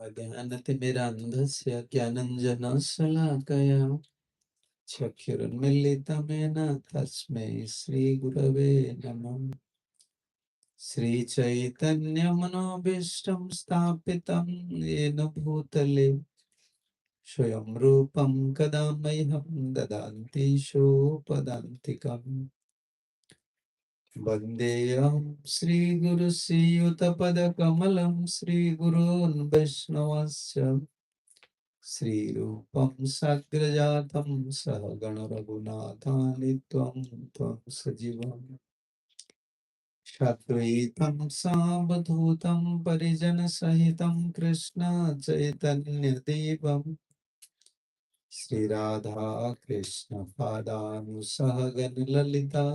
अज्ञानतिमिरान्धस्य ज्ञानञ्जनशलाकया चक्षुरुन्मीलितमेन तस्मै श्रीगुरवे नमः। श्रीचैतन्यमनोभीष्टं स्थापितं येन भूतले स्वयं रूपं कदा मह्यं ददाति सोपदान्तिकम्। वन्देऽहं श्रीगुरुश्रीयुतपदकमलं श्रीगुरून् वैष्णवस्य श्रीरूपं साग्रजातं सहगणरघुनाथान्वितं त्वं सजीवम्। साद्वैतं सावधूतं परिजनसहितं कृष्ण चैतन्यदेवम् श्रीराधा कृष्ण पादानुसहगण ललिता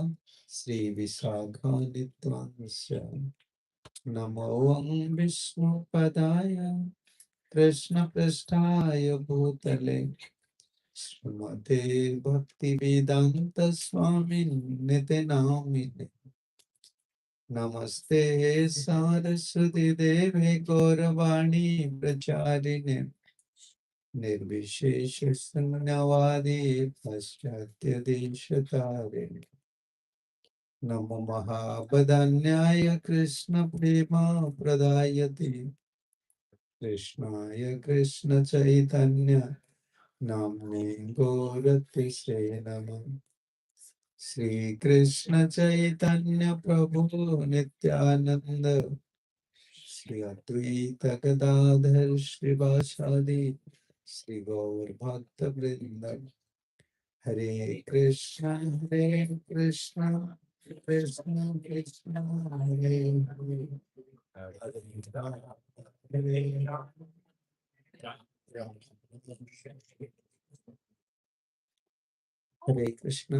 श्रीविशाखान्वितांश्च नमो विष्णुपदाय कृष्णपृष्ठाय भूतले श्रीमते भक्तिवेदांत स्वामिन्निति नामिने। नमस्ते सारस्वती देवे गौरवाणी प्रचारिणे निर्विशेष शून्यवादी पाश्चात्य देशतारिणे। नमो महावदन्याय कृष्ण प्रेमा प्रदायते कृष्णाय कृष्ण चैतन्य नाम्ने गौरतिसे नमः। श्री कृष्ण चैतन्य प्रभु नित्यानंद श्री अद्वैत गदाधर श्रीवासादि श्री गौर भक्त वृंद। हरे कृष्ण कृष्ण कृष्ण हरे हरे हरे राम राम हरे Krishna.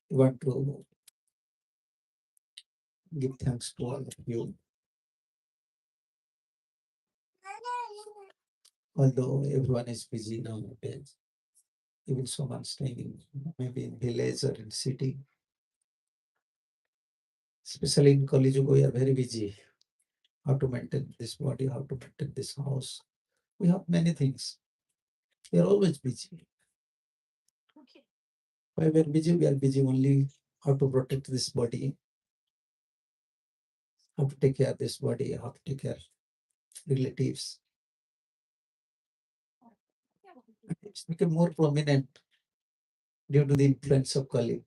Want to give thanks to all of you. Although everyone is busy nowadays, even someone staying in maybe in village or in city, especially in college, we are very busy. How to maintain this body, how to maintain this house. We have many things. We are always busy. Why we are busy? We are busy only how to protect this body, how to take care of this body, how to take care of relatives. It's become more prominent due to the influence of Kali.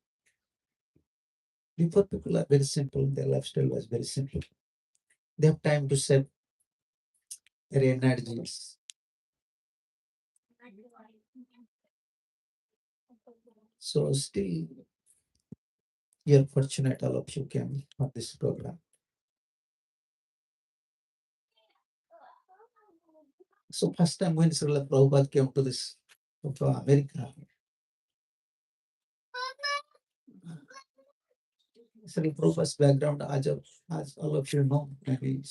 Before, people are very simple. Their lifestyle was very simple. They have time to save their energies. So still, you are fortunate all of you came on this program. So first time when Srila Prabhupada came to this to America, Srila Prabhupada's background, as all of you know, maybe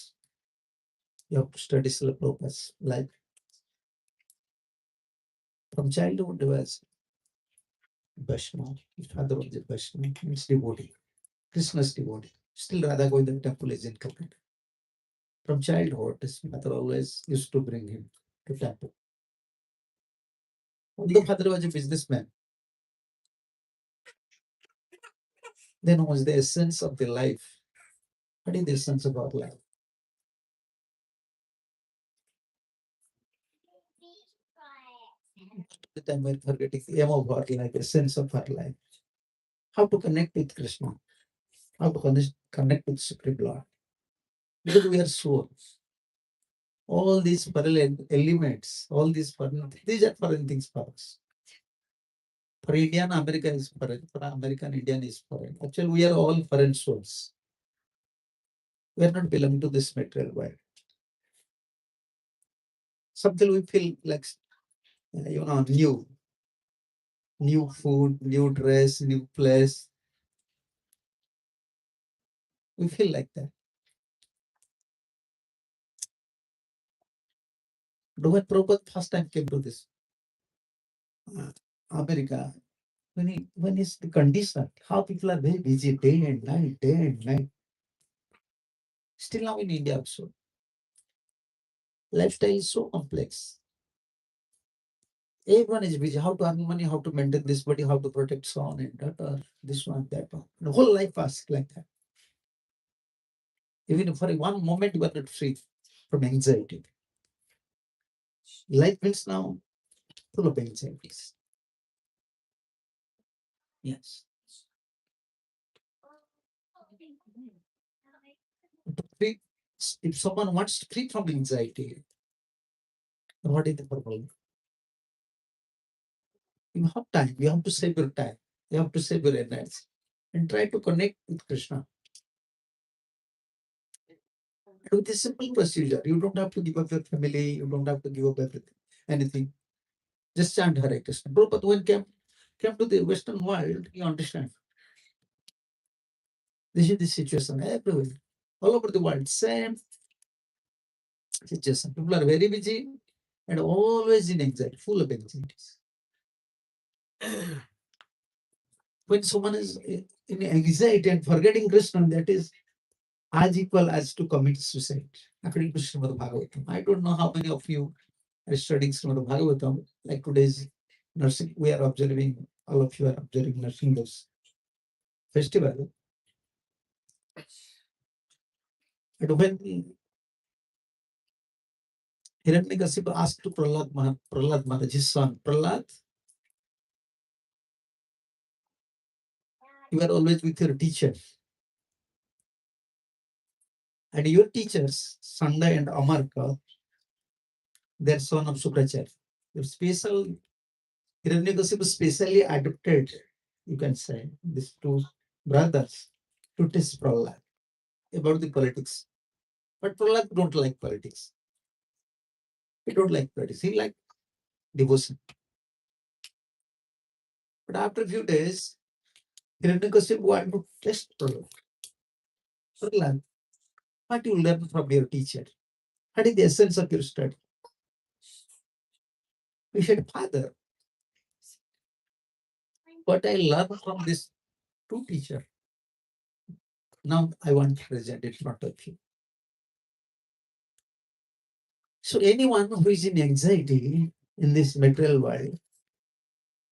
you have to study Srila Prabhupada's life. From childhood, he was Vaishnava. His father was a Vaishnava, means devotee, Krishna's devotee. Still, Radha Govinda temple is incomplete. From childhood, his mother always used to bring him to temple. The father was a businessman. Then was the essence of the life. What is the essence of our life? The time we're forgetting the aim of our life, essence of our life. How to connect with Krishna, how to connect with Supreme Lord. Because we are souls. All these parallel elements, all these foreign, these are foreign things for us. For Indian, America is foreign. For American, Indian is foreign. Actually, we are all foreign souls. We are not belonging to this material world. Something we feel like, new food, new dress, new place. We feel like that. But when Prabhupada first time came to this America, when is the condition, how people are very busy day and night, day and night. Still now in India also, lifestyle is so complex. Everyone is busy. How to earn money, how to maintain this body, how to protect so on and that, or this one, that one. The whole life was like that. Even for one moment, you are not free from anxiety. Life is now full of anxieties. Yes. To free, if someone wants to free from anxiety, what is the problem? You have time. You have to save your time. You have to save your energy and try to connect with Krishna. And with a simple procedure, you don't have to give up your family. You don't have to give up everything, anything. Just chant Hare Krishna. Prabhupada, when came to the Western world, you understand. This is the situation everywhere, all over the world. Same situation. People are very busy and always in anxiety, full of anxieties. When someone is in anxiety and forgetting Krishna, that is as equal as to commit suicide, according to Srimad Bhagavatam. I don't know how many of you are studying Srimad Bhagavatam. Like today's nursing, we are observing, all of you are observing nursing this festival. And when Hiranyakasipu asked to Prahlad Maharaj, his son, Prahlad, you are always with your teacher. And your teachers, Sanda and Amarka, their son of Sukracharya. Your special Hiranyakasipu specially adopted, you can say, these two brothers to test Prahlad about the politics. But Prahlad don't like politics. He don't like politics. He like devotion. But after a few days, Hiranyakasipu wanted to test Prahlad. Prahlad, what you learn from your teacher? What is the essence of your study? He said, Father, what I learned from this two teacher, now I want to present it in front of you. So anyone who is in anxiety in this material world,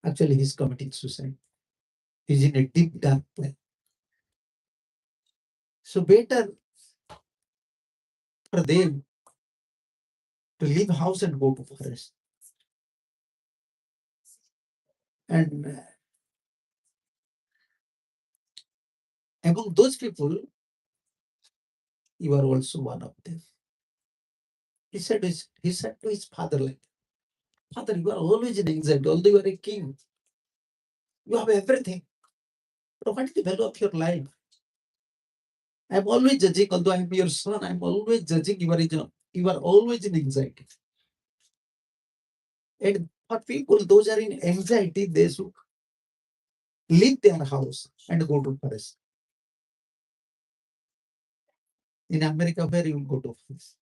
actually he's committing suicide. He's in a deep dark place. So better for them to leave house and go to forest. And among those people, you are also one of them. He said to his father, like, Father, you are always in anxiety, although you are a king. You have everything. But what is the value of your life? I'm always judging, although I'm your son, I'm always judging you are always in anxiety. And for people, those are in anxiety, they should leave their house and go to forest. In America, where you go to forest?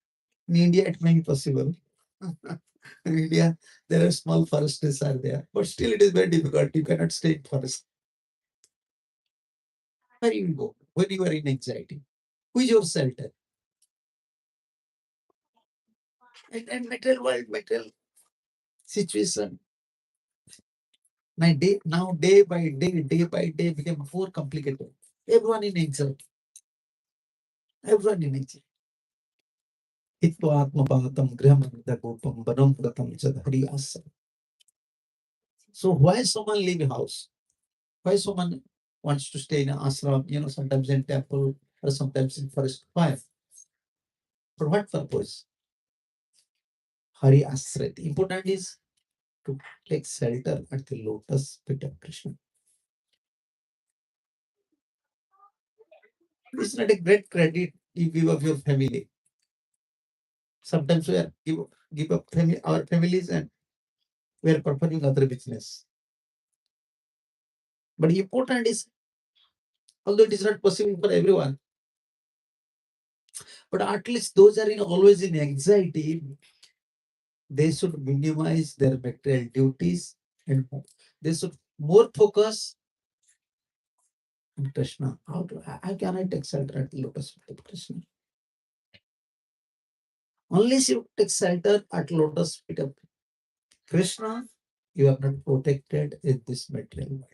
In India, it may be possible. In India, there are small forests are there, but still it is very difficult. You cannot stay in forest. Where you go when you are in anxiety? Who is your shelter? And material world, material situation. Now day by day became more complicated. Everyone in anxiety. Everyone in anxiety. Hitvaatmapatam griham banam gatam chadhari asa. So why someone leave house? Why someone wants to stay in an ashram, sometimes in temple or sometimes in forest? Why? For what purpose? Hari Asret. Important is to take shelter at the lotus feet of Krishna. It's not a great credit you give of your family. Sometimes we are give up our families and we are performing other business. But important is, although it is not possible for everyone, but at least those are always in anxiety, they should minimize their material duties and they should More focus on Krishna. How can I take shelter at the lotus feet of Krishna? Unless you take shelter at lotus feet of Krishna, you are not protected in this material world.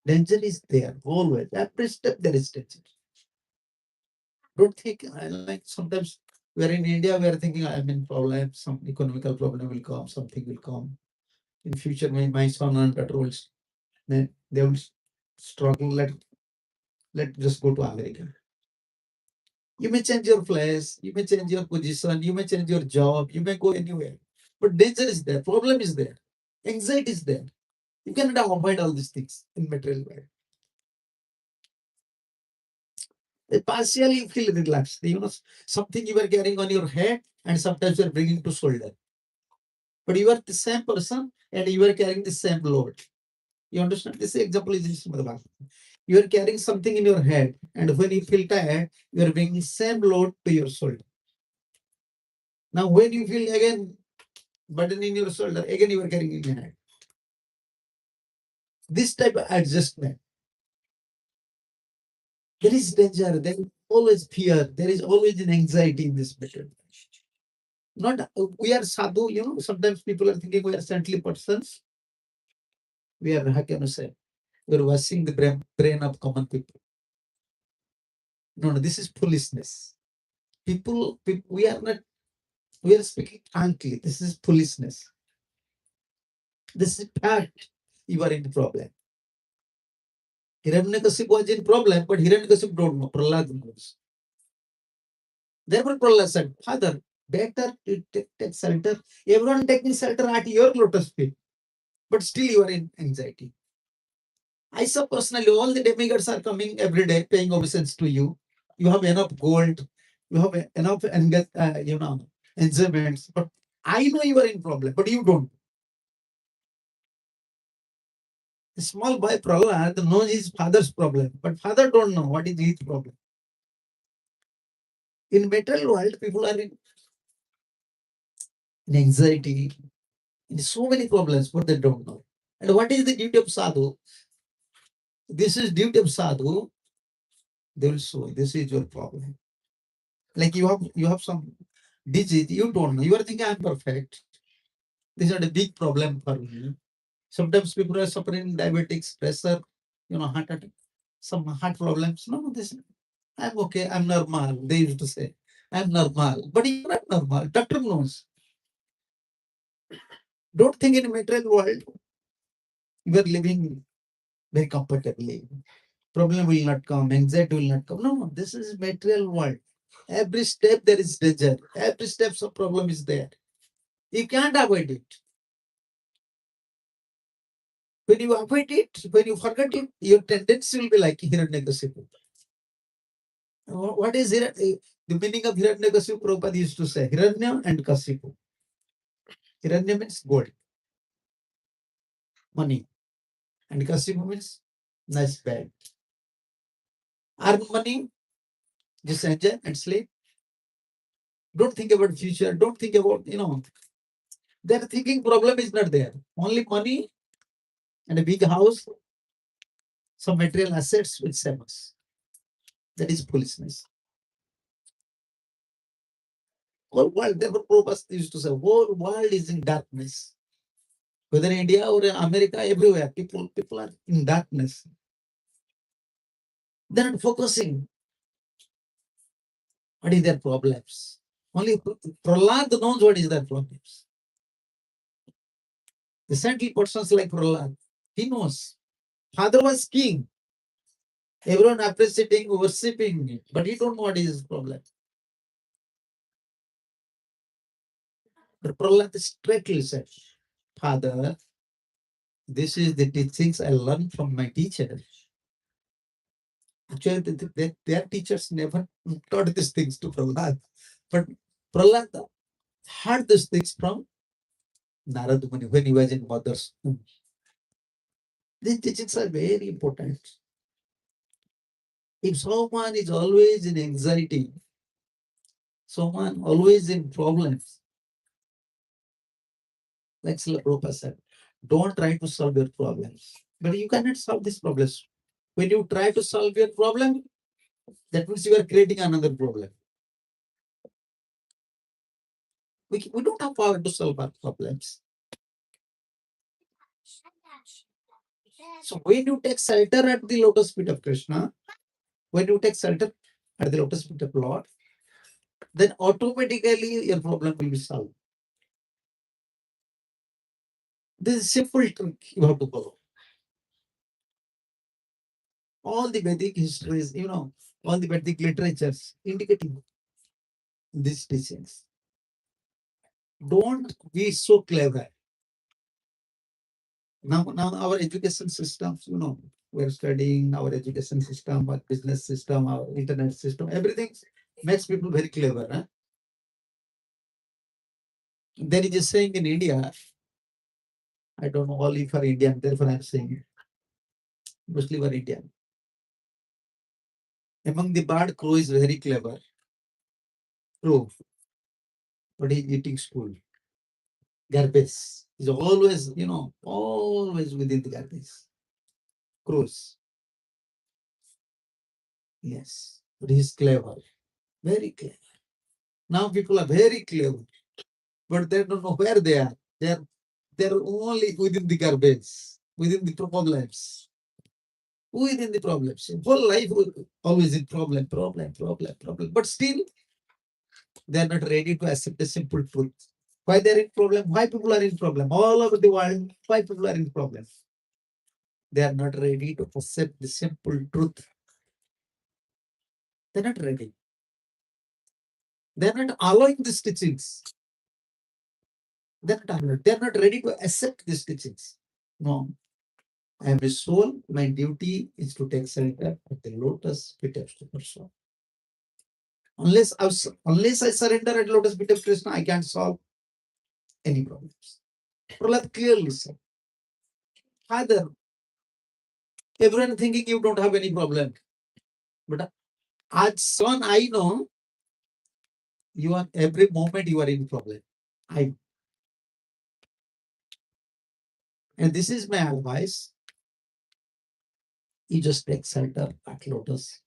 Danger is there always. Every step there is danger. Don't think like sometimes we are in India, we are thinking I'm in problem, some economical problem will come, something will come. In future, my son and daughter will then they will struggle. Let just go to America. You may change your place, you may change your position, you may change your job, you may go anywhere. But danger is there, problem is there, anxiety is there. You cannot avoid all these things in material world. Partially you feel relaxed. Something you are carrying on your head and sometimes you are bringing to shoulder. But you are the same person and you are carrying the same load. You understand? This example is in Srimad Bhagavatam. You are carrying something in your head and when you feel tired, you are bringing same load to your shoulder. Now when you feel again burden in your shoulder, again you are carrying in your head. This type of adjustment. There is danger, there is always fear, there is always an anxiety in this matter. Not we are sadhu, sometimes people are thinking we are saintly persons. We are, how can you say, we are washing the brain of common people. No, this is foolishness. People, we are not, we are speaking frankly. This is foolishness. This is fact. You are in the problem. Hiranyakashipu was in problem, but Hiranyakashipu don't know. Prahlad knows. Therefore, Prahlad said, Father, better to take shelter. Everyone taking shelter at your lotus feet, but still you are in anxiety. I saw personally all the demigods are coming every day, paying obeisance to you. You have enough gold, you have enough enjoyments. But I know you are in problem, but you don't. The small boy Prahlad knows his father's problem, but father don't know what is his problem. In material world, people are in anxiety, in so many problems, but they don't know. And what is the duty of sadhu? This is duty of sadhu. They will show this is your problem. Like you have some disease, you don't know. You are thinking I'm perfect. This is not a big problem for me. Sometimes people are suffering diabetics, pressure, heart attack, some heart problems. No, this I'm okay, I'm normal. They used to say, I'm normal. But you're not normal. Doctor knows. Don't think in a material world you are living very comfortably. Problem will not come, anxiety will not come. No, this is material world. Every step there is danger. Every step some problem is there. You can't avoid it. When you avoid it, when you forget it, your tendency will be like Hiranyakashipu. What is the meaning of Hiranyakashipu? Prabhupada used to say Hiranya and Kashipu. Hiranya means gold, money, and Kashipu means nice bed. Earn money, just enjoy and sleep. Don't think about future. Don't think about, their thinking problem is not there. Only money and a big house, some material assets with famous. That is foolishness. Whole world, therefore Prabhupada used to say, whole world is in darkness. Whether in India or in America, everywhere, people are in darkness. They're not focusing. What is their problems? Only Prahlad knows what is their problems. The saintly persons like Prahlad, he knows. Father was king. Everyone appreciating, worshipping, but he don't know what is his problem. But Prahlad straightly said, Father, this is the teachings I learned from my teacher. Actually, their teachers never taught these things to Prahlad. But Prahlad heard these things from Narad Muni when he was in mother's womb. These teachings are very important. If someone is always in anxiety, someone always in problems, like Srila Prabhupada said, Don't try to solve your problems. But you cannot solve these problems. When you try to solve your problem, that means you are creating another problem. We don't have power to solve our problems. So when you take shelter at the lotus feet of Krishna, when you take shelter at the lotus feet of Lord, then automatically your problem will be solved. This is simple trick you have to follow. All the Vedic histories, all the Vedic literatures indicating these teachings. Don't be so clever. Now our education systems, we're studying our education system, our business system, our internet system, everything makes people very clever. Huh? There is a saying in India, I don't know all if are Indian, therefore I'm saying it. Mostly were Indian. Among the bird, crow is very clever. Crow, but he's eating school. Garbage. He's always, always within the garbage. Crows. Yes. But he's clever. Very clever. Now people are very clever, but they don't know where they are. They're only within the garbage, within the problems. Within the problems. Whole life always in problem. But still, they're not ready to accept the simple truth. Why they're in problem? Why people are in problem? All over the world, why people are in problem? They are not ready to accept the simple truth. They're not ready. They're not allowing these teachings. They're not ready to accept these teachings. No. I am a soul. My duty is to take shelter at the lotus feet of Krishna. Unless I surrender at lotus feet of Krishna, I can't solve any problems. Prahlad clearly said, Father, everyone thinking you don't have any problem. But as son, I know you are every moment you are in problem. And this is my advice. You just take shelter at lotus.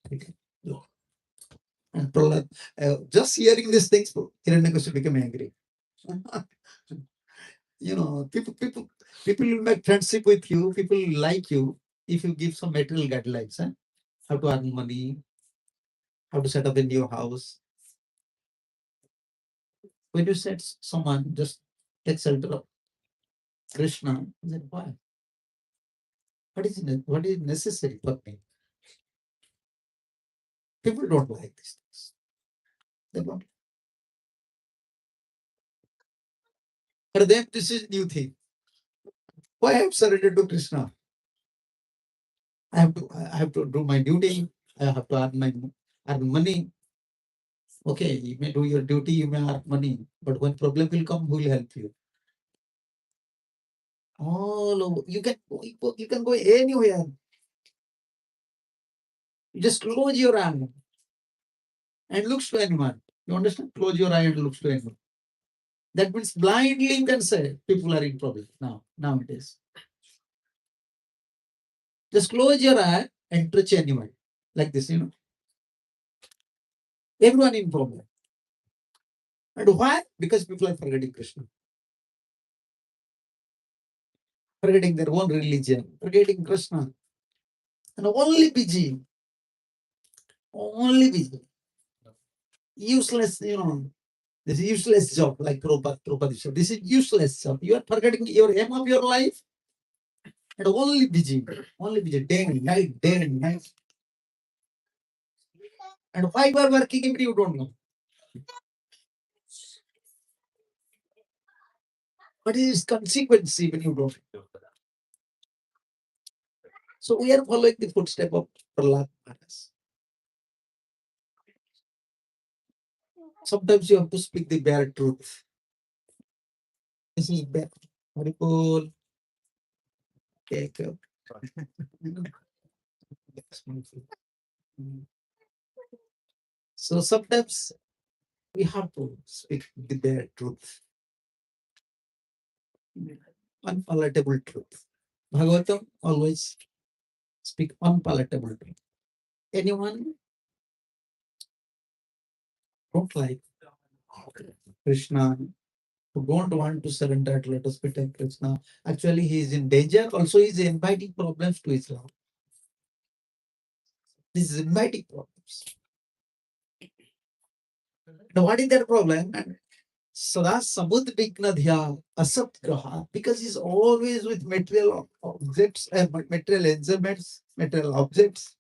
And Prahlad, just hearing these things, Hiranyakashipu became angry. People will make friendship with you. People will like you if you give some material guidelines. How to earn money, how to set up a new house. When you said someone just take shelter of Krishna, I said, why? What is necessary for me? People don't like these things. They don't. For them, this is new thing. Why I have surrendered to Krishna? I have to do my duty. I have to earn money. Okay, you may do your duty, you may earn money, but when problem will come, who will help you? All over. You can go anywhere. You just close your eye and looks to anyone. You understand? Close your eye and looks to anyone. That means blindly you can say people are in problem now, nowadays. Just close your eye and touch anyone. Like this, Everyone in problem. And why? Because people are forgetting Krishna. Forgetting their own religion, forgetting Krishna. And only busy. Only busy. Useless, this is useless job, like Prabhupada said. This is useless job. You are forgetting your aim of your life and only busy, day and night. And why you are working if you don't know? What is consequence when you don't know? So we are following the footstep of Prahlad Maharaj. Sometimes you have to speak the bare truth. This is bare. Haripol. Take care. So sometimes we have to speak the bare truth. unpalatable truth. Bhagavatam always speak unpalatable truth. Anyone don't like Krishna, who don't want to surrender at lotus feet of Krishna, actually he is in danger. Also, he is inviting problems to his life. This is inviting problems. Now, what is that problem? And Sada Samudvignadhya Asat Graha, because he's always with material objects and material instruments, material objects,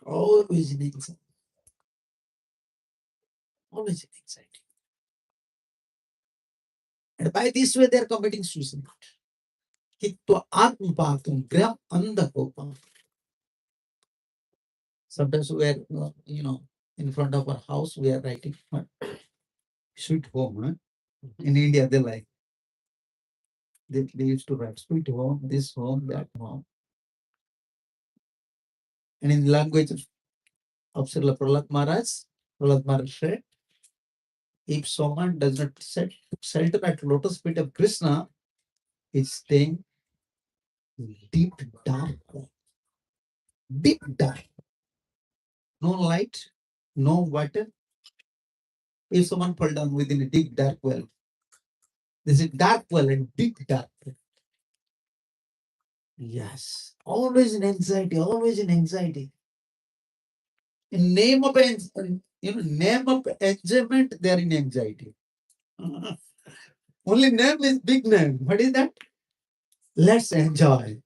always in anxiety. Always in anxiety. And by this way, they are committing suicide. Hitva Atmapatam Gram Andhakopam. Sometimes we are, in front of our house, we are writing sweet home. In India, they like, they used to write sweet home, this home, that home. And in the language of Srila Prahlad Maharaj said, if someone does not shelter at lotus feet of Krishna, is staying deep dark. Deep dark. No light, no water. If someone fall down within a deep dark well, this is dark well and deep dark well. Yes. Always in anxiety, always in anxiety. In name of name of enjoyment, they are in anxiety. Only name is big name. What is that? Let's enjoy.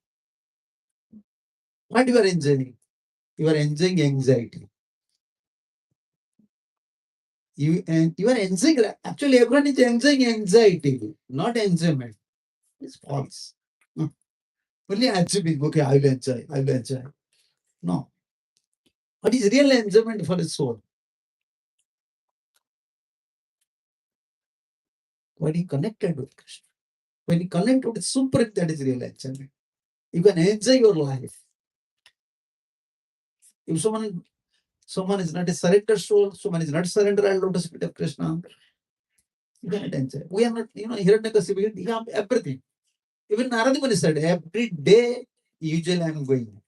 What you are enjoying? You are enjoying anxiety. You are enjoying. Actually, everyone is enjoying anxiety, not enjoyment. It's false. Only achieving. Okay, I will enjoy. I will enjoy. No. What is real enjoyment for a soul? When he connected with Krishna. When you connect with the Supreme, that is real enjoyment. You can enjoy your life. If someone is not a surrendered soul, someone is not surrendered at lotus feet of Krishna, you cannot enjoy. We are not, Hiranyakasipu, we have everything. Even Narasimha said, every day, usually I am going.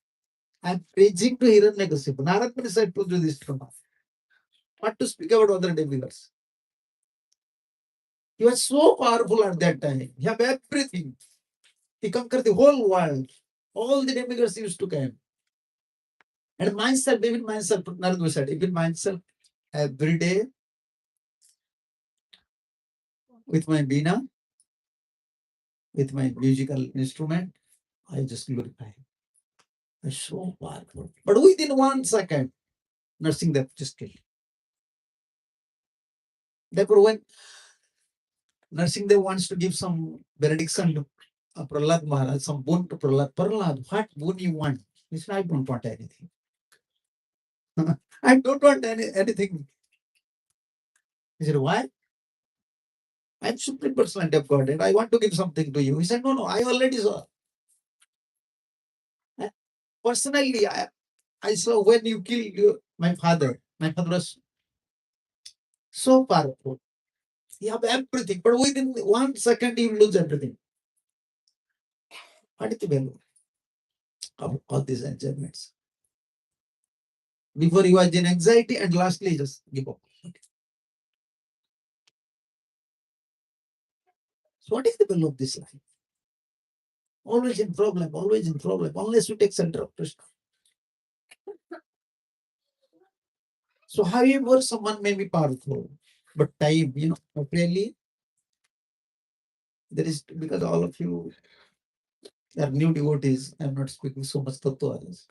I am preaching to Hiranyakasipu. Narasimha said to do this from us. What to speak about other demigods? He was so powerful at that time. He had everything. He conquered the whole world. All the demigods used to come. And myself, even myself, Narasimha said, even myself, every day, with my Veena, with my musical instrument, I just glorify him. It's so powerful. But within 1 second, nursing that just killed. Therefore, when nursing they wants to give some benediction to Prahlad Maharaj, some boon to Prahlad, what boon you want? He said, I don't want anything. I don't want anything. He said, why? I'm Supreme Personality of Godhead. I want to give something to you. He said, no, I already saw. Personally, I saw when you killed my father. My father was so powerful. You have everything, but within 1 second, you lose everything. What is the value of all these enjoyments? Before you are in anxiety, and lastly, just give up. So, what is the value of this life? Always in problem, unless you take center of Krishna. So, however, someone may be powerful, but time, really, there is, because all of you are new devotees, I'm not speaking so much tattva.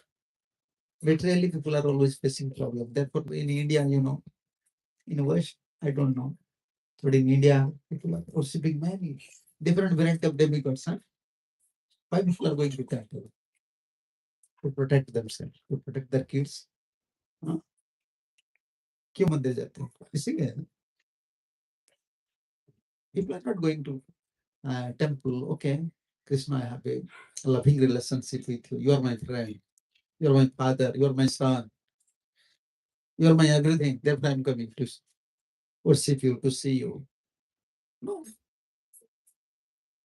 Materially, people are always facing problem. Therefore, in India, in West, I don't know. But in India, people are worshipping many different variant of demigods. Why people are going to temple? To protect themselves, to protect their kids. क्यों मंदिर जाते हैं? इसीलिए ना. People are not going to temple. Okay, Krishna, I have a loving relationship with you. You are my friend. You are my father. You are my son. You are my everything. Therefore, I'm coming to worship you, to see you. No.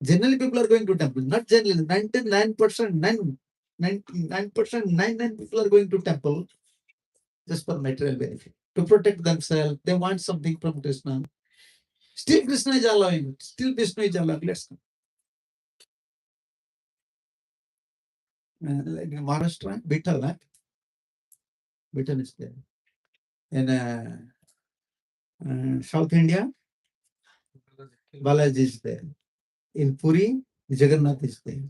Generally, people are going to temple. Not generally. 99%, 99% people are going to temple just for material benefit, to protect themselves. They want something from Krishna. Still, Krishna is allowing. Still, Vishnu is allowing. Let's go. Like in Maharashtra, Bithal, Bithal is there. In South India, Balaji is there. In Puri, Jagannath is there.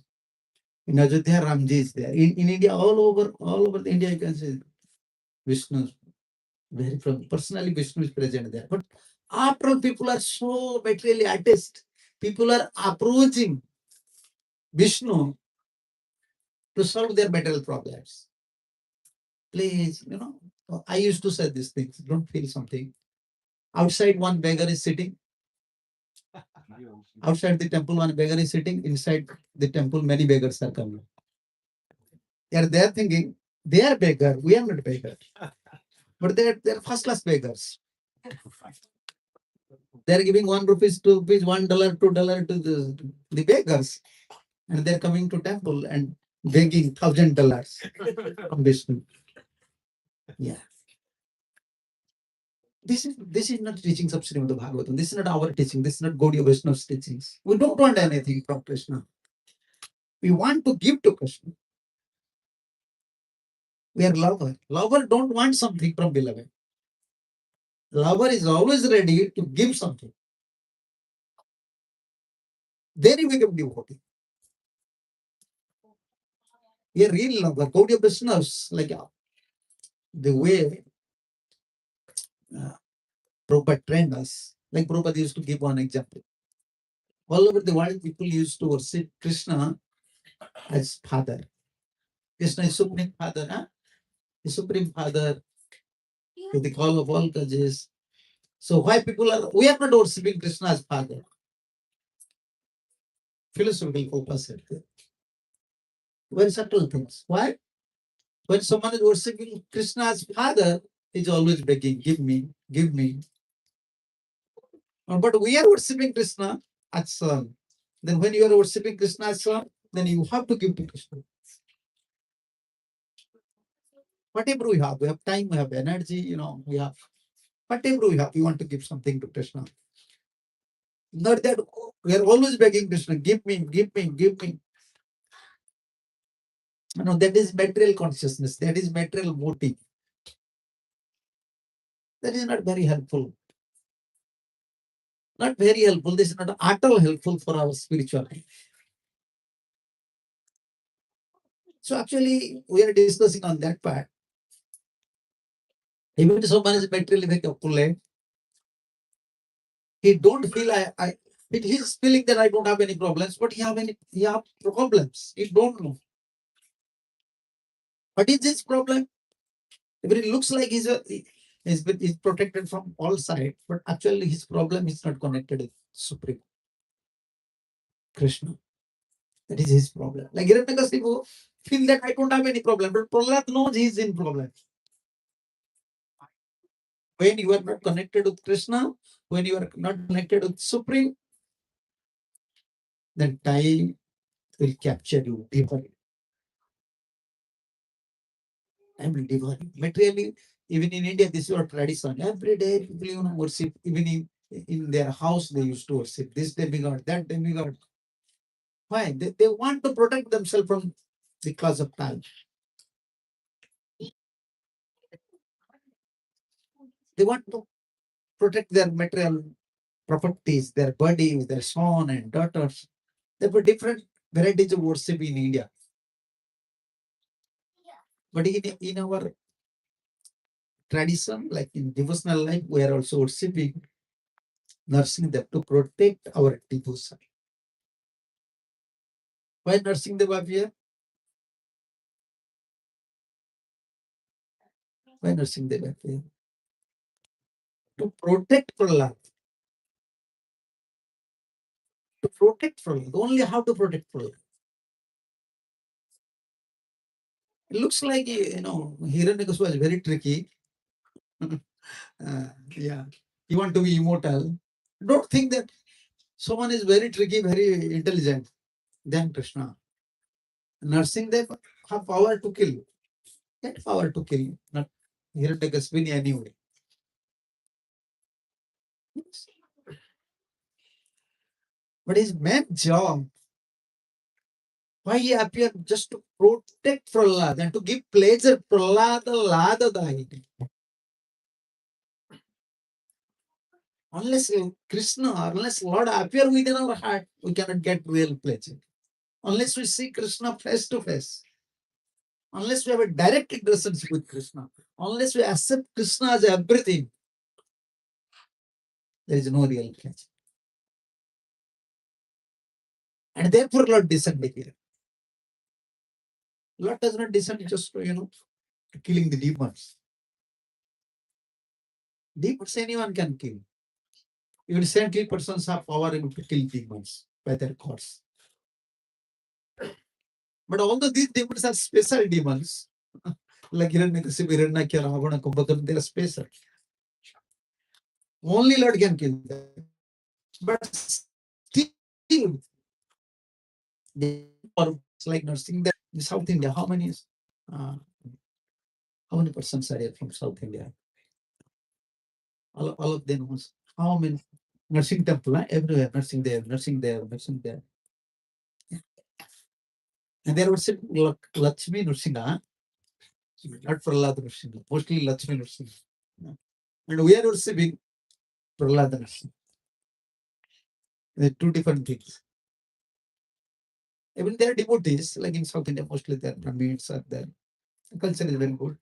In Ajodhya, Ramji is there. In India, all over the India, you can say Vishnu. Very from personally, Vishnu is present there. But after all, people are so materially attached. People are approaching Vishnu to solve their material problems. Please, I used to say these things. Don't feel something. Outside, one beggar is sitting. Outside the temple, one beggar is sitting. Inside the temple, many beggars are coming. They are thinking, they are beggar, we are not beggar. But they're first class beggars. They're giving 1 rupees, 2 rupees, $1, $2 to the beggars. And they're coming to temple and begging $1,000 from Vishnu. Yeah. This is not teachings of Srimad Bhagavatam. This is not our teaching. This is not Gaudiya Vaishnava's teachings. We don't want anything from Krishna. We want to give to Krishna. We are lover. Lover don't want something from beloved. Lover is always ready to give something. Then he become devotee. We are real lover. Gaudiya Vaishnavas, like the way Prabhupada trained us. Like Prabhupada used to give one example. All over the world, people used to worship Krishna as Father. Krishna is Supreme Father, the Supreme Father, to the call of all judges. So why we are not worshipping Krishna as Father? Philosophical focus. Very subtle things. Why? When someone is worshipping Krishna as Father, he's always begging, give me, give me. But we are worshipping Krishna as Son. Then when you are worshipping Krishna as Son, then you have to give to Krishna. Whatever we have time, we have energy, we have whatever we have, we want to give something to Krishna. Not that we are always begging Krishna, give me, give me, give me. That is material consciousness, that is material motive. That is not very helpful. Not very helpful. This is not at all helpful for our spiritual life. So actually, we are discussing on that part. Even if someone is materially very opulent, he don't feel he's feeling that I don't have any problems, but he have problems. He don't know. What is his problem? If it looks like he's protected from all sides, but actually his problem is not connected with Supreme Krishna. That is his problem. Like Hiranyakashipu feel that I don't have any problem, but Prahlad knows he's in problem. When you are not connected with Krishna, when you are not connected with Supreme, then time will capture you deeper. Time will devour you. Materially, even in India, this is our tradition. Every day people worship, even in their house, they used to worship this demigod, that demigod. Why? They want to protect themselves from the cause of time. They want to protect their material properties, their bodies, their son and daughters. There were different varieties of worship in India. But in our tradition, like in devotional life, we are also worshiping Narasimha to protect our devotion. Why Narasimha appear? Why Narasimha appear? To protect Prahlad. To protect Prahlad. Only how to protect Prahlad. It looks like, Hiranyakashipu was very tricky. Yeah. You want to be immortal. Don't think that Someone is very tricky, very intelligent, then Krishna. Nursing them have power to kill. Get power to kill. Not Hiranyakashipu anyway. Yes. But his main job, why he appeared just to protect Prahlad and to give pleasure Prahlada Ladadai. Unless Krishna, unless Lord appear within our heart, we cannot get real pleasure. Unless we see Krishna face to face, unless we have a direct relationship with Krishna, unless we accept Krishna as everything, there is no real pleasure. And therefore, Lord descended here. Lord does not descend just killing the demons. Demons anyone can kill. Even saintly persons have power to kill demons by their gods. But although these demons are special demons, like Hiranyakashipu, Hiranyakya, Ravana, Kumbhakarna, they are special. Only Lord can kill them. But still, it's like nursing them in South India. How many persons are here from South India? All of them. How many? Nursing temple, everywhere, nursing there, nursing there, nursing there. And there was Lakshmi Nrsimha, not Prahlad Nrsimha, mostly Lakshmi Nrsimha. And we are worshiping Prahlad Nrsimha. They're two different things. Even there are devotees, like in South India, mostly there are Brahmins are there. The culture is very good.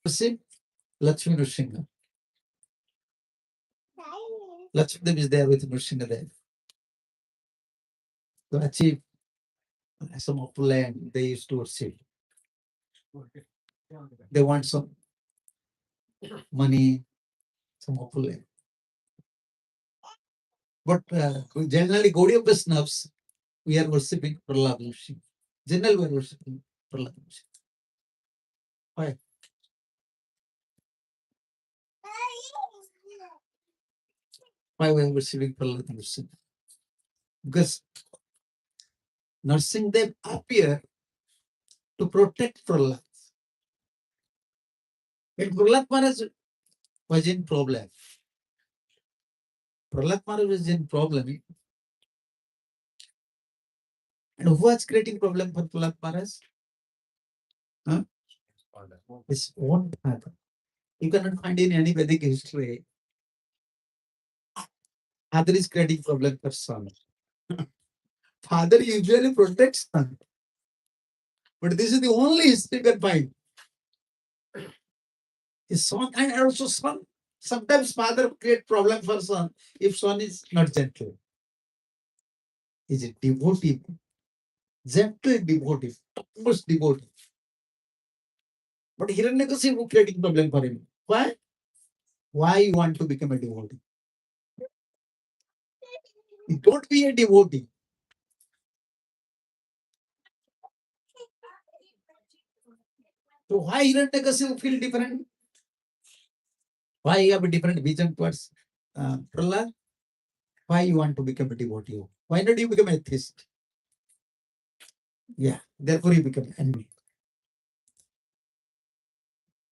Worship Lakshmi Nrsimha. Lakshmi Devi is there with Nrsimha there. To achieve some upland, they used to worship. They want some money, some upland. But generally, Gaudiya Vaishnavas, we are worshipping Prahlad Nrsimha. Generally, we are worshipping Prahlad Nrsimha. Why? Why we are worshipping Prahlad Nrsimha? Because nursing them appear to protect Prahlad. When Prahlad Maharaj was in problem, Prahlad Maharaj was in problem. And who was creating problem for Prahlad Maharaj? Huh? His own father. You cannot find in any Vedic history. Father is creating problem for son. Father usually protects son. But this is the only history you can find. His son and also son. Sometimes father create problem for son if son is not gentle. Is it devotee? Gentle devotee, topmost devotee. But Hiranyakashipu creating problem for him. Why? Why you want to become a devotee? Don't be a devotee. So why Hiranyakashipu feel different? Why you have a different vision towards Prahlad? Why you want to become a devotee? Why not you become atheist? Yeah, therefore you become enemy.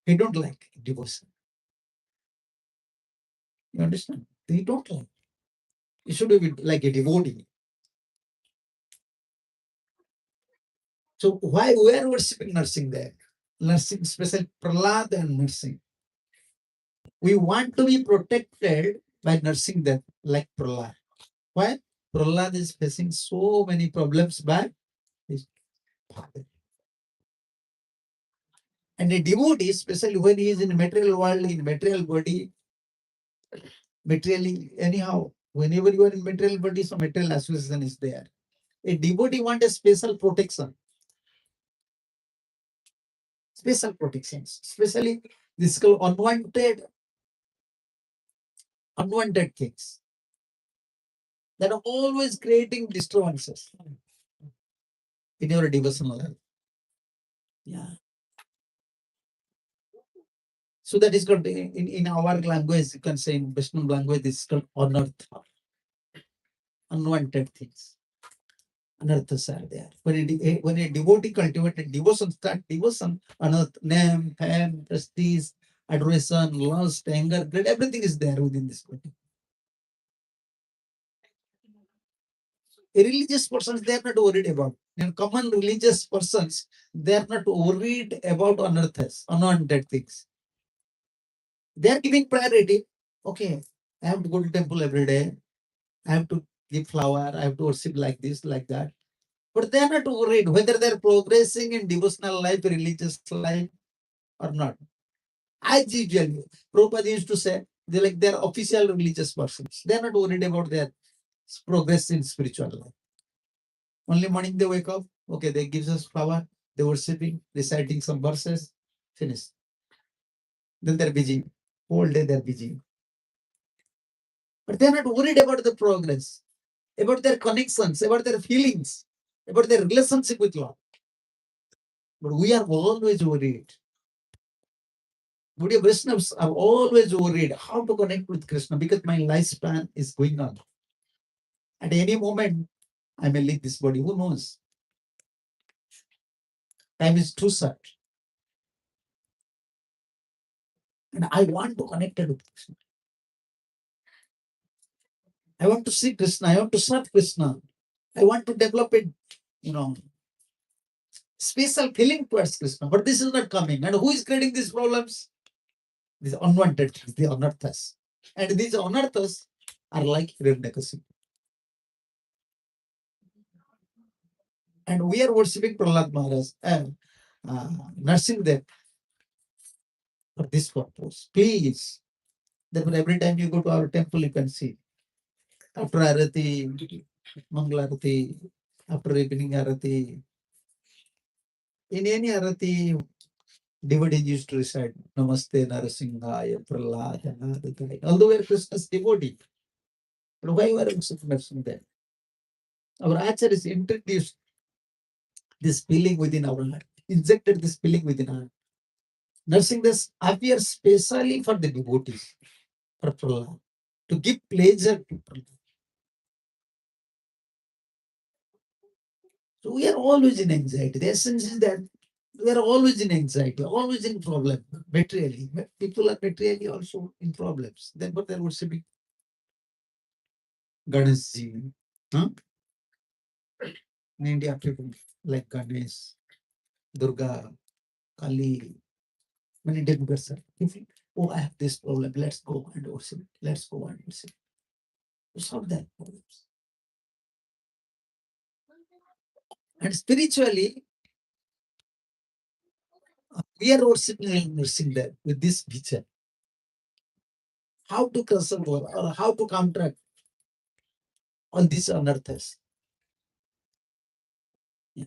They don't like devotion. You understand? They don't like. You should be like a devotee. So why we are worshipping nursing there? Nursing, special Prahlad and nursing. We want to be protected by nursing them like Prahlad. Why? Prahlad is facing so many problems by his father. And a devotee, especially when he is in material world, in material body, materially, anyhow, whenever you are in material body, some material association is there. A devotee wants a special protection. Special protections, especially this is called unwanted things that are always creating disturbances in your devotional life. Yeah. So that is called in our language, you can say in Western language, this is called anartha, unwanted things. Anarthas are there. When a devotee cultivated devotion, start devotion, anarth, name, fame, prestige, adoration, lust, anger, greed, everything is there within this body. A religious persons, they are not worried about. And common religious persons, they are not worried about anarthas, unwanted things. They are giving priority. Okay, I have to go to temple every day. I have to give flower. I have to worship like this, like that. But they are not worried whether they are progressing in devotional life, religious life, or not. As usual, Prabhupada used to say, they're official religious persons. They're not worried about their progress in spiritual life. Only morning they wake up, okay, they give us flower, they worshiping, reciting some verses, finish. Then they're busy. Whole day they're busy. But they're not worried about the progress, about their connections, about their feelings, about their relationship with Lord. But we are always worried. Gaudiya Vaishnavas are always worried how to connect with Krishna because my lifespan is going on. At any moment, I may leave this body. Who knows? Time is too short. And I want to connect with Krishna. I want to see Krishna. I want to serve Krishna. I want to develop a, special feeling towards Krishna. But this is not coming. And who is creating these problems? These unwanted things, the anarthas. And these anarthas are like Hiranyakasipu. And we are worshipping Prahlad Maharaj and Narasimha for this purpose. Please. Therefore, every time you go to our temple, you can see. After Arati, Mangalarati, after evening Arati, in any Arati, devotees used to recite Namaste Narasimhaya Prahlad. Although we are Krishna's devotee, but why we are worshipping Narasimha? Our Acharyas introduced this feeling within our heart, injected this feeling within our heart. Narasimha appears specially for the devotees, for Prahlad, to give pleasure to Prahlad. So we are always in anxiety. The essence is that we are always in anxiety, always in problem, materially. But people are materially also in problems. Then what there would be Ganeshji. Huh? In India, people like Ganesh, Durga, Kali, many demigods are. Oh, I have this problem. Let's go and worship. Let's go and worship. To solve their problems. And spiritually, we are worshiping and nursing there with this vision. How to cross over or how to counteract all these unearths. Yeah.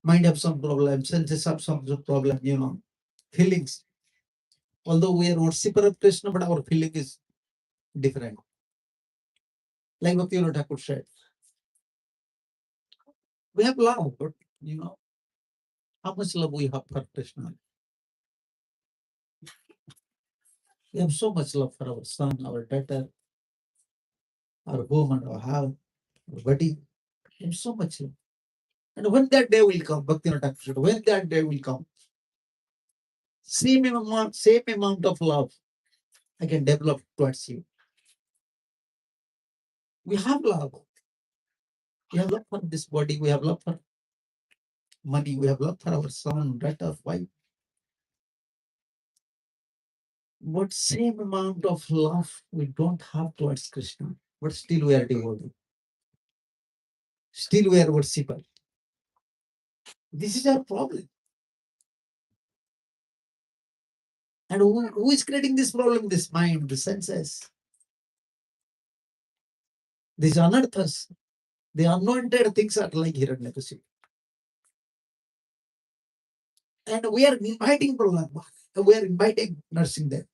Mind have some problem, senses have some problem, feelings. Although we are worshipper of Krishna, but our feeling is different. Like Bhakti Thakur said, we have love, but how much love we have for Krishna? We have so much love for our son, our daughter, our home and our house, our body. We have so much love. And when that day will come, Bhakti Thakur said, when that day will come, same amount of love I can develop towards you. We have love. We have love for this body. We have love for money. We have love for our son, daughter, wife. But same amount of love we don't have towards Krishna. But still we are devoted. Still we are worshipper. This is our problem. And who is creating this problem? This mind, the senses. These anarthas. The unwanted things are like Hiranyakasipu. And we are inviting Prahlad. We are inviting nursing them.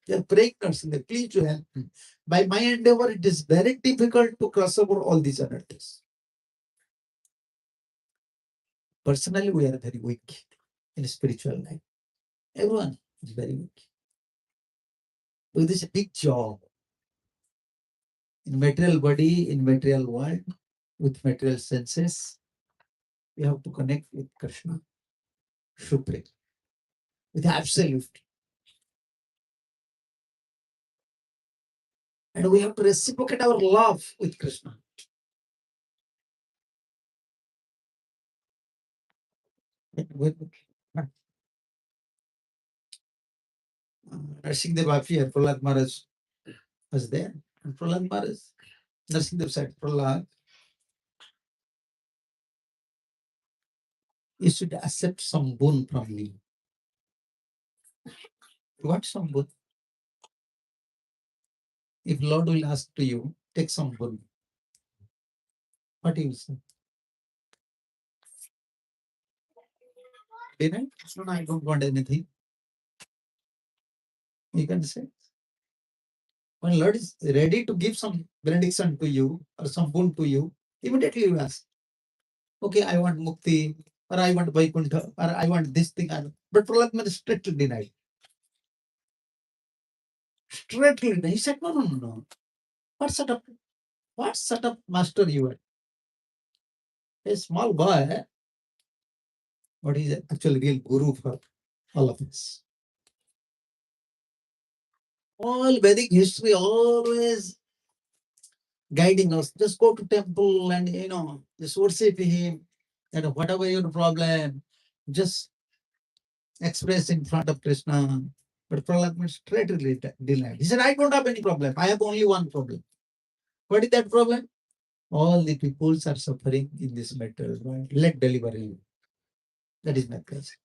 They are praying nursing them. Please to help me. By my endeavor, it is very difficult to cross over all these anarthas. Personally, we are very weak in spiritual life. Everyone. It's very weak. Because this is a big job in material body, in material world, with material senses. We have to connect with Krishna, Supreme, with absolute. And we have to reciprocate our love with Krishna. Narasimha Bhapi, Prahlad Maharaj was there. And Prahlad Maharaj, Narasimha said, Prahlad, you should accept some boon from me. What some boon? If Lord will ask to you, take some boon. What you will say? Deny? No, I don't want anything. You can say. When Lord is ready to give some benediction to you or some boon to you, immediately you ask, okay, I want mukti, or I want Vaikuntha, or I want this thing. But Prahlad Maharaj strictly denied. Straightly denied. He said, no, no, no, no. What sort of master you are? A small boy, but he's actually real guru for all of us. All Vedic history always guiding us. Just go to temple and just worship him. And whatever your problem, just express in front of Krishna. But Prahlad Maharaj straightly denied. He said, I don't have any problem. I have only one problem. What is that problem? All the peoples are suffering in this material world. Let deliver you. That is my question.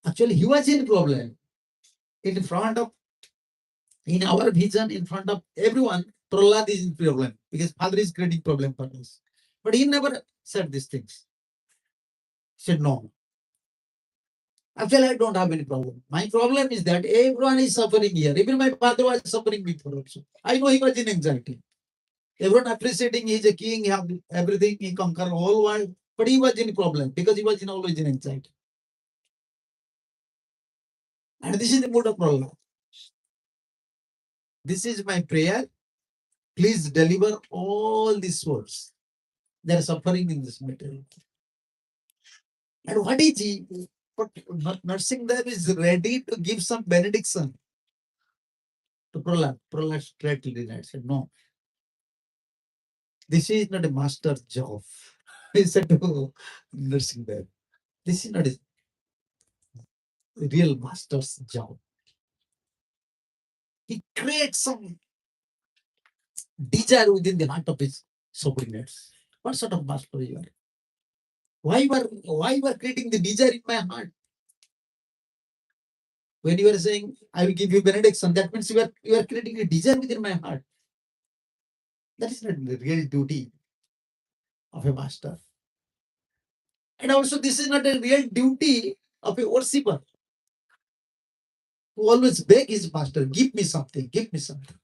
Actually, he was in problem. In front of, in our vision, in front of everyone, Prahlad is in problem because Father is creating problem for us. But he never said these things. He said, no. Actually, I don't have any problem. My problem is that everyone is suffering here. Even my father was suffering before also. I know he was in anxiety. Everyone appreciating he's a king, he have everything, he conquer whole world. But he was in problem because he was always in anxiety. And this is the mood of Prahlad. This is my prayer. Please deliver all these souls. They are suffering in this material. And what is he? But nursing them is ready to give some benediction to Prahlad. Prahlad straightly denied. Said, no, this is not a master job. He said to nursing them, this is not a real master's job. He creates some desire within the heart of his subordinates. What sort of master you are? Why you are creating the desire in my heart? When you are saying, I will give you benediction, that means you are creating a desire within my heart. That is not the real duty of a master. And also, this is not a real duty of a worshipper who always beg his master, give me something, give me something.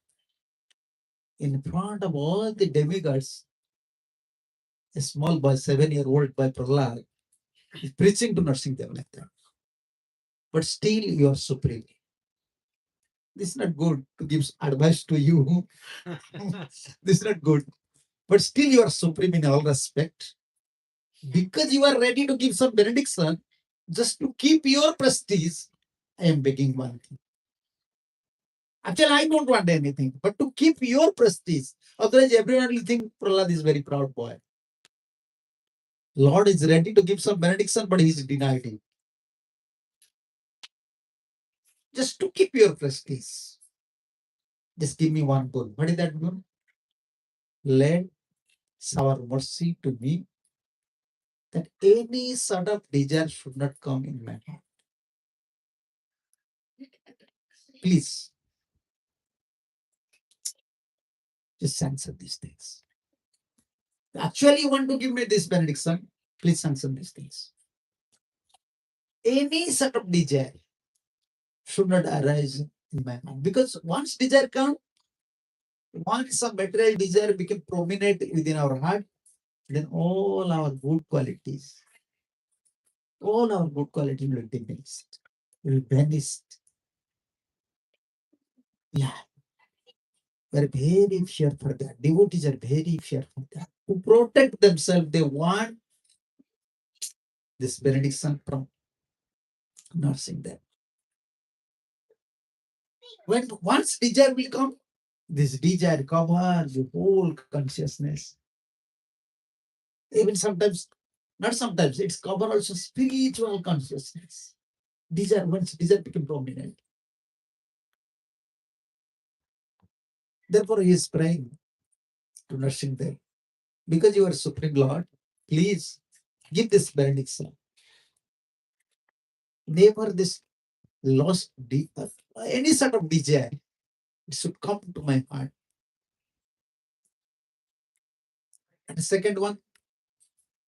In front of all the demigods, a small boy, 7-year-old boy Prahlad, is preaching to Narasimha like that. But still you are supreme. This is not good to give advice to you. This is not good. But still you are supreme in all respect. Because you are ready to give some benediction, just to keep your prestige, I am begging one thing. Actually, I don't want anything, but to keep your prestige. Otherwise, everyone will think Prahlad is very proud boy. Lord is ready to give some benediction, but he is denied it. Just to keep your prestige. Just give me one boon. What is that boon? Let shower mercy to me that any sort of desire should not come in my heart. Please, just sanction these things. Actually, you want to give me this benediction, please sanction these things. Any sort of desire should not arise in my mind. Because once desire comes, once some material desire become prominent within our heart, then all our good qualities all our good quality will diminish, will vanish. Yeah, we're very fear for that. Devotees are very fear for that. To protect themselves, they want this benediction from nursing them. When once desire will come, this desire covers the whole consciousness. Even sometimes, not sometimes, it's cover also spiritual consciousness. Desire, once desire become prominent. Therefore, he is praying to nursing them. Because you are Supreme Lord, please give this benediction. Never this lost any sort of desire, it should come to my heart. And the second one,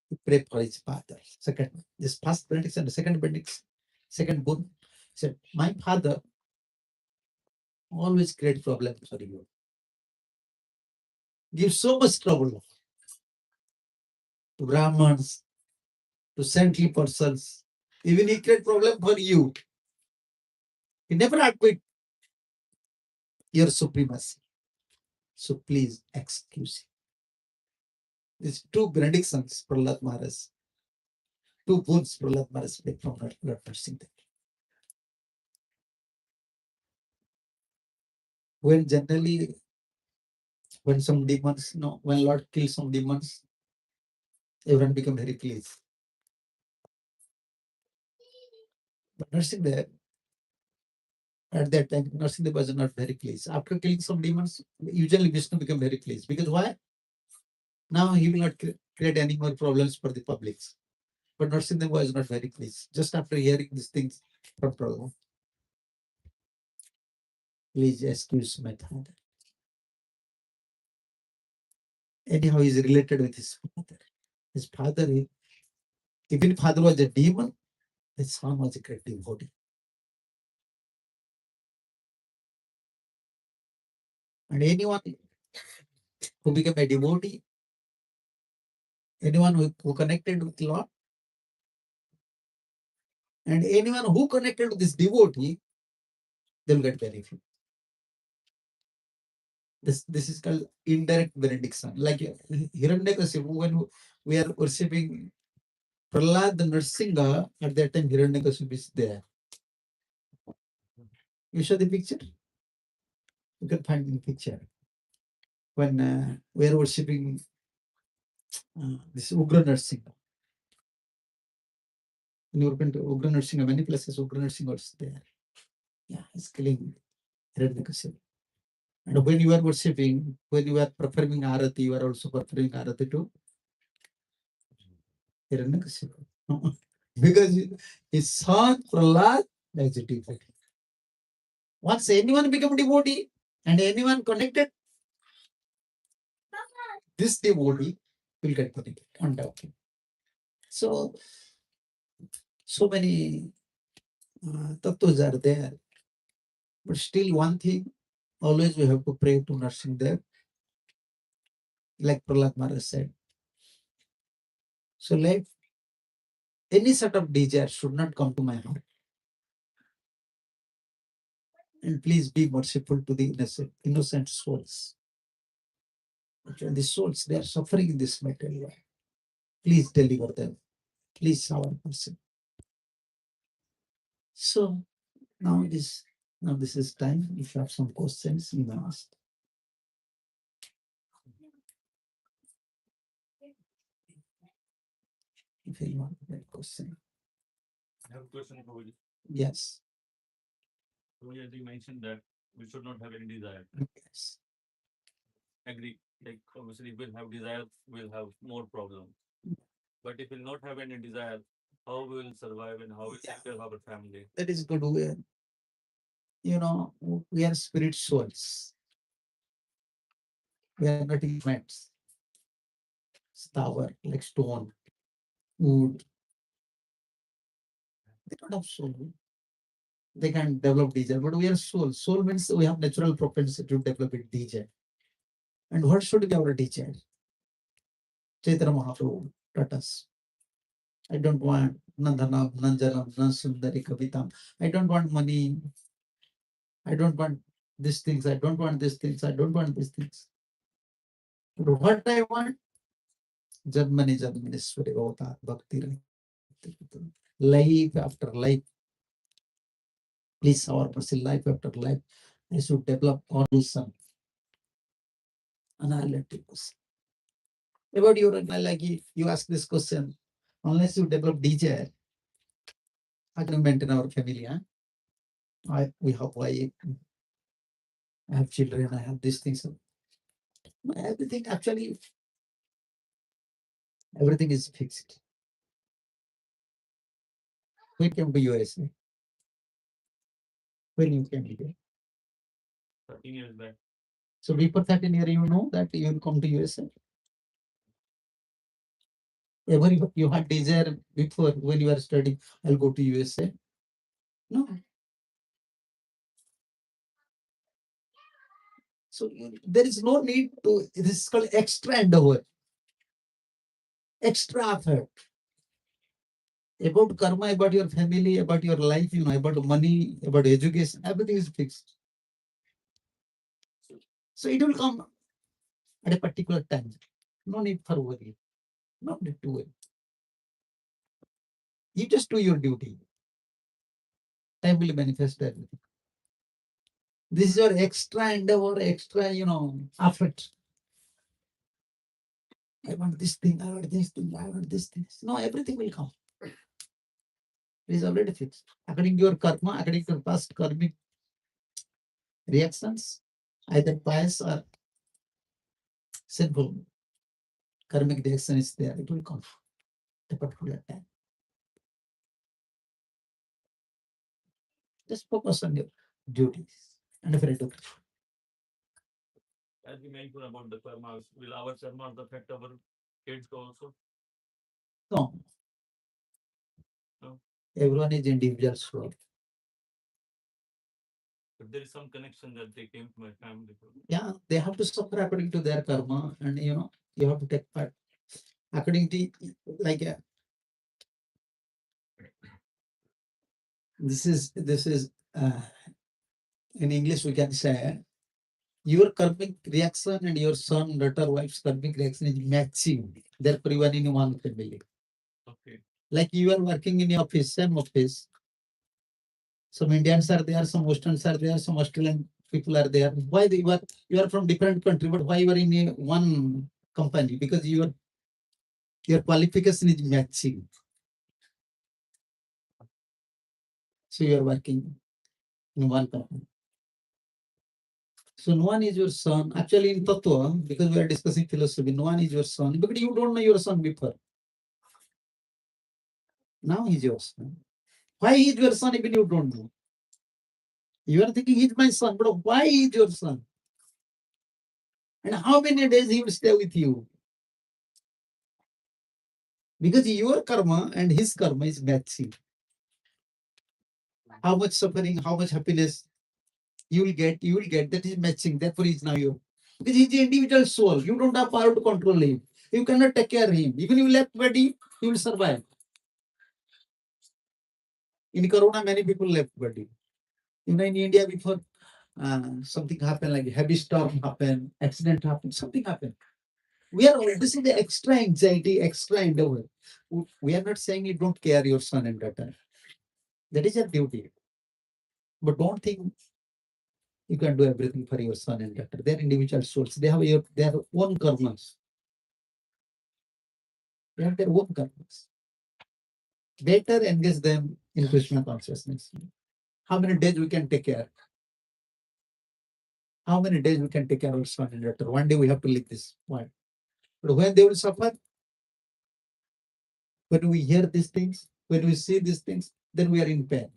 he pray for his father. Second, this first benediction, the second benediction, second boon. He said, my father always create problems for you. Give so much trouble to Brahmins, to saintly persons. Even he create problem for you. He never admit your supremacy. So please excuse him. These two benedictions, Prahlad Maharaj, two boons Prahlad Maharaj made from Lord Narasimha. When generally, when some demons, no, when Lord kills some demons, everyone become very pleased. But Narasimha, at that time, Narasimha was not very pleased. After killing some demons, usually Vishnu become very pleased. Because why? Now he will not create any more problems for the public. But Narasimha was not very pleased. Just after hearing these things from Prahlad, please excuse my father. Anyhow, he is related with his father. His father, even father was a demon, his son was a great devotee. And anyone who became a devotee, anyone who connected with Lord, and anyone who connected with this devotee, they will get benefit. This is called indirect benediction. Like Hiranyakasipu, when we are worshipping Prahlad Narasimha, at that time Hiranyakasipu is there. You show the picture? You can find the picture. When we are worshipping this Ugra Narasimha. In European Ugra Narasimha, many places Ugra Narasimha is there. Yeah, he's killing Hiranyakasipu. And when you are worshipping, when you are performing Arati, you are also performing Arati to Hiranyakasipu. Because his son Prahlad is a devotee. Once anyone become devotee and anyone connected, this devotee will get connected, undoubtedly. So many tattvas are there. But still one thing, always we have to pray to Narasimha, like Prahlad Maharaj said. So let any sort of desire should not come to my heart. And please be merciful to the innocent souls. Okay, the souls, they are suffering in this material life. Please deliver them. Please have mercy. So now this is time. If you have some questions, you may ask. If you want a question. I have a question for you. Yes. So as you mentioned that we should not have any desire. Yes. Agree. Like obviously, if we'll have desire, we'll have more problems. But if we'll not have any desire, how we will survive and how we take care of our family? That is good. We are spirit souls. We are not humans. Tower, like stone, wood. They don't have soul. They can develop desire, but we are soul. Soul means we have natural propensity to develop a desire. And what should be our desire? Chaitanya Mahaprabhu taught us. I don't want Nandhanam, Nanjanam, Nansundari Kavitam. I don't want money. I don't want these things. I don't want these things. I don't want these things. But what I want? Janmani Janmaneswari Avtar Bhakti life after life. Please, our person, life after life. I should develop some analytic person. About your like you ask this question, unless you develop desire, how can you maintain our family? Huh? We have wife, I have children, I have these things. Everything actually, everything is fixed. When came to USA? When you came here? 13 years back. So before 13 years, you know that you will come to USA. Ever you had desire before when you are studying, I'll go to USA. No. So there is no need to, this is called extra endeavor, extra effort. About karma, about your family, about your life, about money, about education, everything is fixed. So it will come at a particular time. No need for worry. No need to worry. You just do your duty. Time will manifest everything. This is your extra endeavor, extra, effort. I want this thing, I want this thing, I want this thing. No, everything will come. It is already fixed. According to your karma, according to your past karmic reactions, either pious or sinful karmic reaction is there. It will come at a particular time. Just focus on your duties and afraid of. As you mentioned about the karma, will our karma affect our kids also? No. No. Everyone is individual soul. But there is some connection that they came to my family. Yeah, they have to suffer according to their karma, and you have to take part according to like this is in English we can say your karmic reaction and your son, daughter, wife's karmic reaction is matching. Therefore, you are in one family. Okay. Like you are working in your office, same office. Some Indians are there, some Westerns are there, some Australian people are there. Why you are from different country, but why you are in one company? Because your qualification is matching. So you are working in one company. So no one is your son. Actually, in Tattva, because we are discussing philosophy, no one is your son because you don't know your son before. Now he's your son. Why is your son even you don't know? You are thinking he's my son, but why is your son? And how many days he will stay with you? Because your karma and his karma is matching. How much suffering, how much happiness you will get, that is matching. Therefore, he's now you. Because he's the individual soul. You don't have power to control him. You cannot take care of him. Even if you left body, he will survive. In Corona, many people left body. In India, before something happened, like heavy storm happened, accident happened, something happened. This is the extra anxiety, extra endeavor. We are not saying you don't care your son and daughter. That is your duty. But don't think you can do everything for your son and daughter. They're individual souls. They have their own karmas. They have their own karmas. Better engage them in Krishna consciousness. How many days we can take care? How many days we can take care of our son and daughter? One day we have to leave this world. But when they will suffer, when we hear these things, when we see these things, then we are in pain.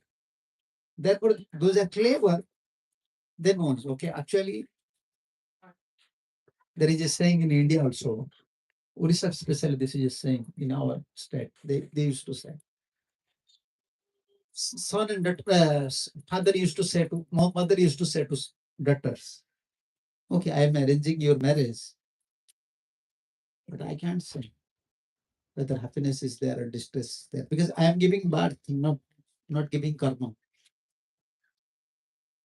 Therefore, those are clever, they know. Okay, actually, there is a saying in India also. Orissa, especially, this is a saying in our state. They used to say, son and daughter, father used to say to, mother used to say to daughters, okay, I am arranging your marriage, but I can't say. whether happiness is there or distress is there. Because I am giving birth, not giving karma.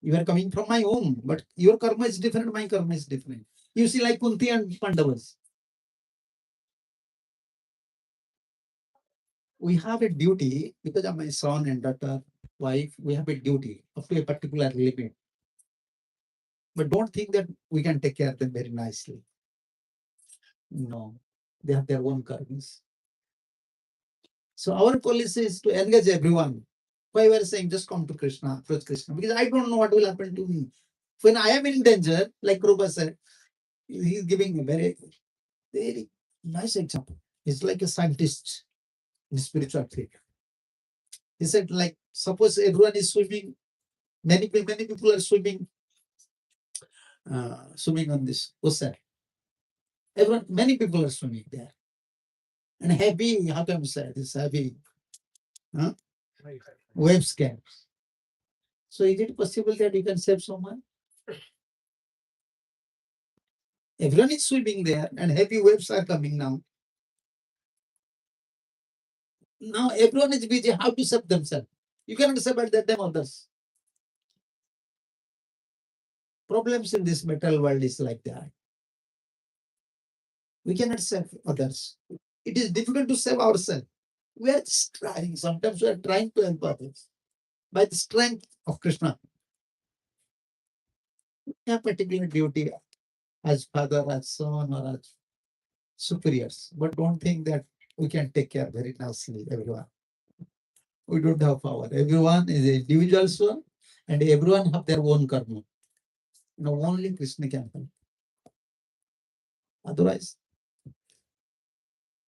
You are coming from my home, but your karma is different, my karma is different. You see, like Kunti and Pandavas. We have a duty because of my son and daughter, wife, we have a duty up to a particular limit. But don't think that we can take care of them very nicely. No, they have their own karmas. So our policy is to engage everyone. Why we are saying just come to Krishna, approach Krishna, because I don't know what will happen to me. When I am in danger, like Rupa said, he is giving a very nice example. He's like a scientist in spiritual field. He said, like, suppose everyone is swimming, many people are swimming on this ocean. Many people are swimming there. And heavy, how can I say this heavy waves came. So is it possible that you can save someone? Everyone is swimming there and heavy waves are coming now. Now everyone is busy how to save themselves. You cannot save at that time others. Problems in this material world is like that. We cannot save others. It is difficult to save ourselves. We are just trying. Sometimes we are trying to help others by the strength of Krishna. We have particular duty as father, as son, or as superiors. But don't think that we can take care very nicely, everyone. We don't have power. Everyone is an individual soul and everyone have their own karma. Only Krishna can help. Otherwise,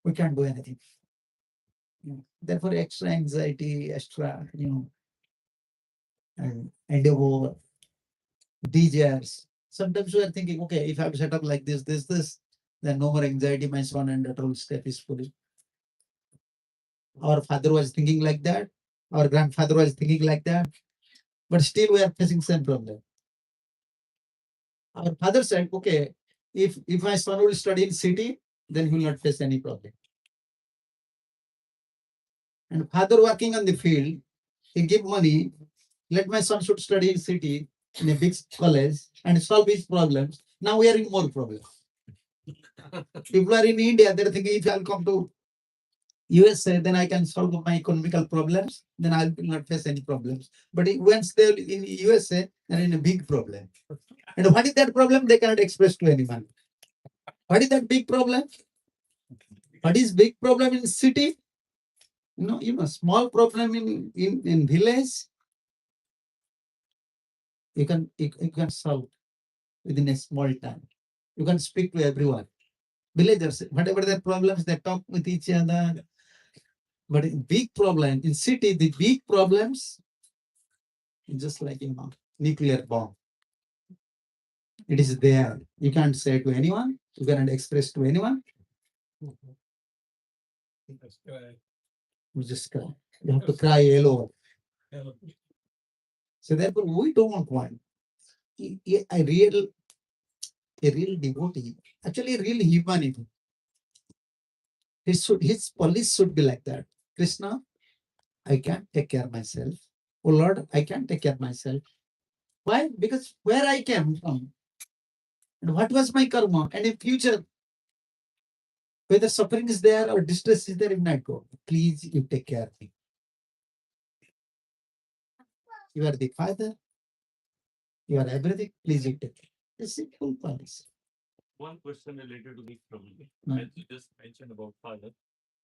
we can't do anything. Therefore, extra anxiety, extra, and endeavor, desires. Sometimes we are thinking, okay, if I have set up like this, then no more anxiety, my son and daughter will stay peacefully. Our father was thinking like that. Our grandfather was thinking like that. But still we are facing same problem. Our father said, okay, if my son will study in city, then he will not face any problem. And father working on the field, he give money, let my son should study in city in a big college and solve his problems. Now we are in more problems. People are in India, they're thinking if I'll come to USA, then I can solve my economical problems, then I will not face any problems. But once they're in USA, they're in a big problem. And what is that problem? They cannot express to anyone. What is that big problem? What is big problem in city? Small problem in village, you can solve within a small time. You can speak to everyone. Villagers, whatever their problems, they talk with each other. But in big problem in city, the big problems is just like nuclear bomb. It is there. You can't say to anyone. You cannot express to anyone. You just cry. You have to cry alone. So therefore, we don't want a real devotee, actually a real humanity. His policy should be like that. Krishna, I can't take care of myself. Oh Lord, I can't take care of myself. Why? Because where I came from and what was my karma, and in future, whether suffering is there or distress is there, it might go. Please, you take care of me. You are the father. You are everything. Please, you take care. A simple policy. One question related to this problem. Mm. As you just mentioned about father.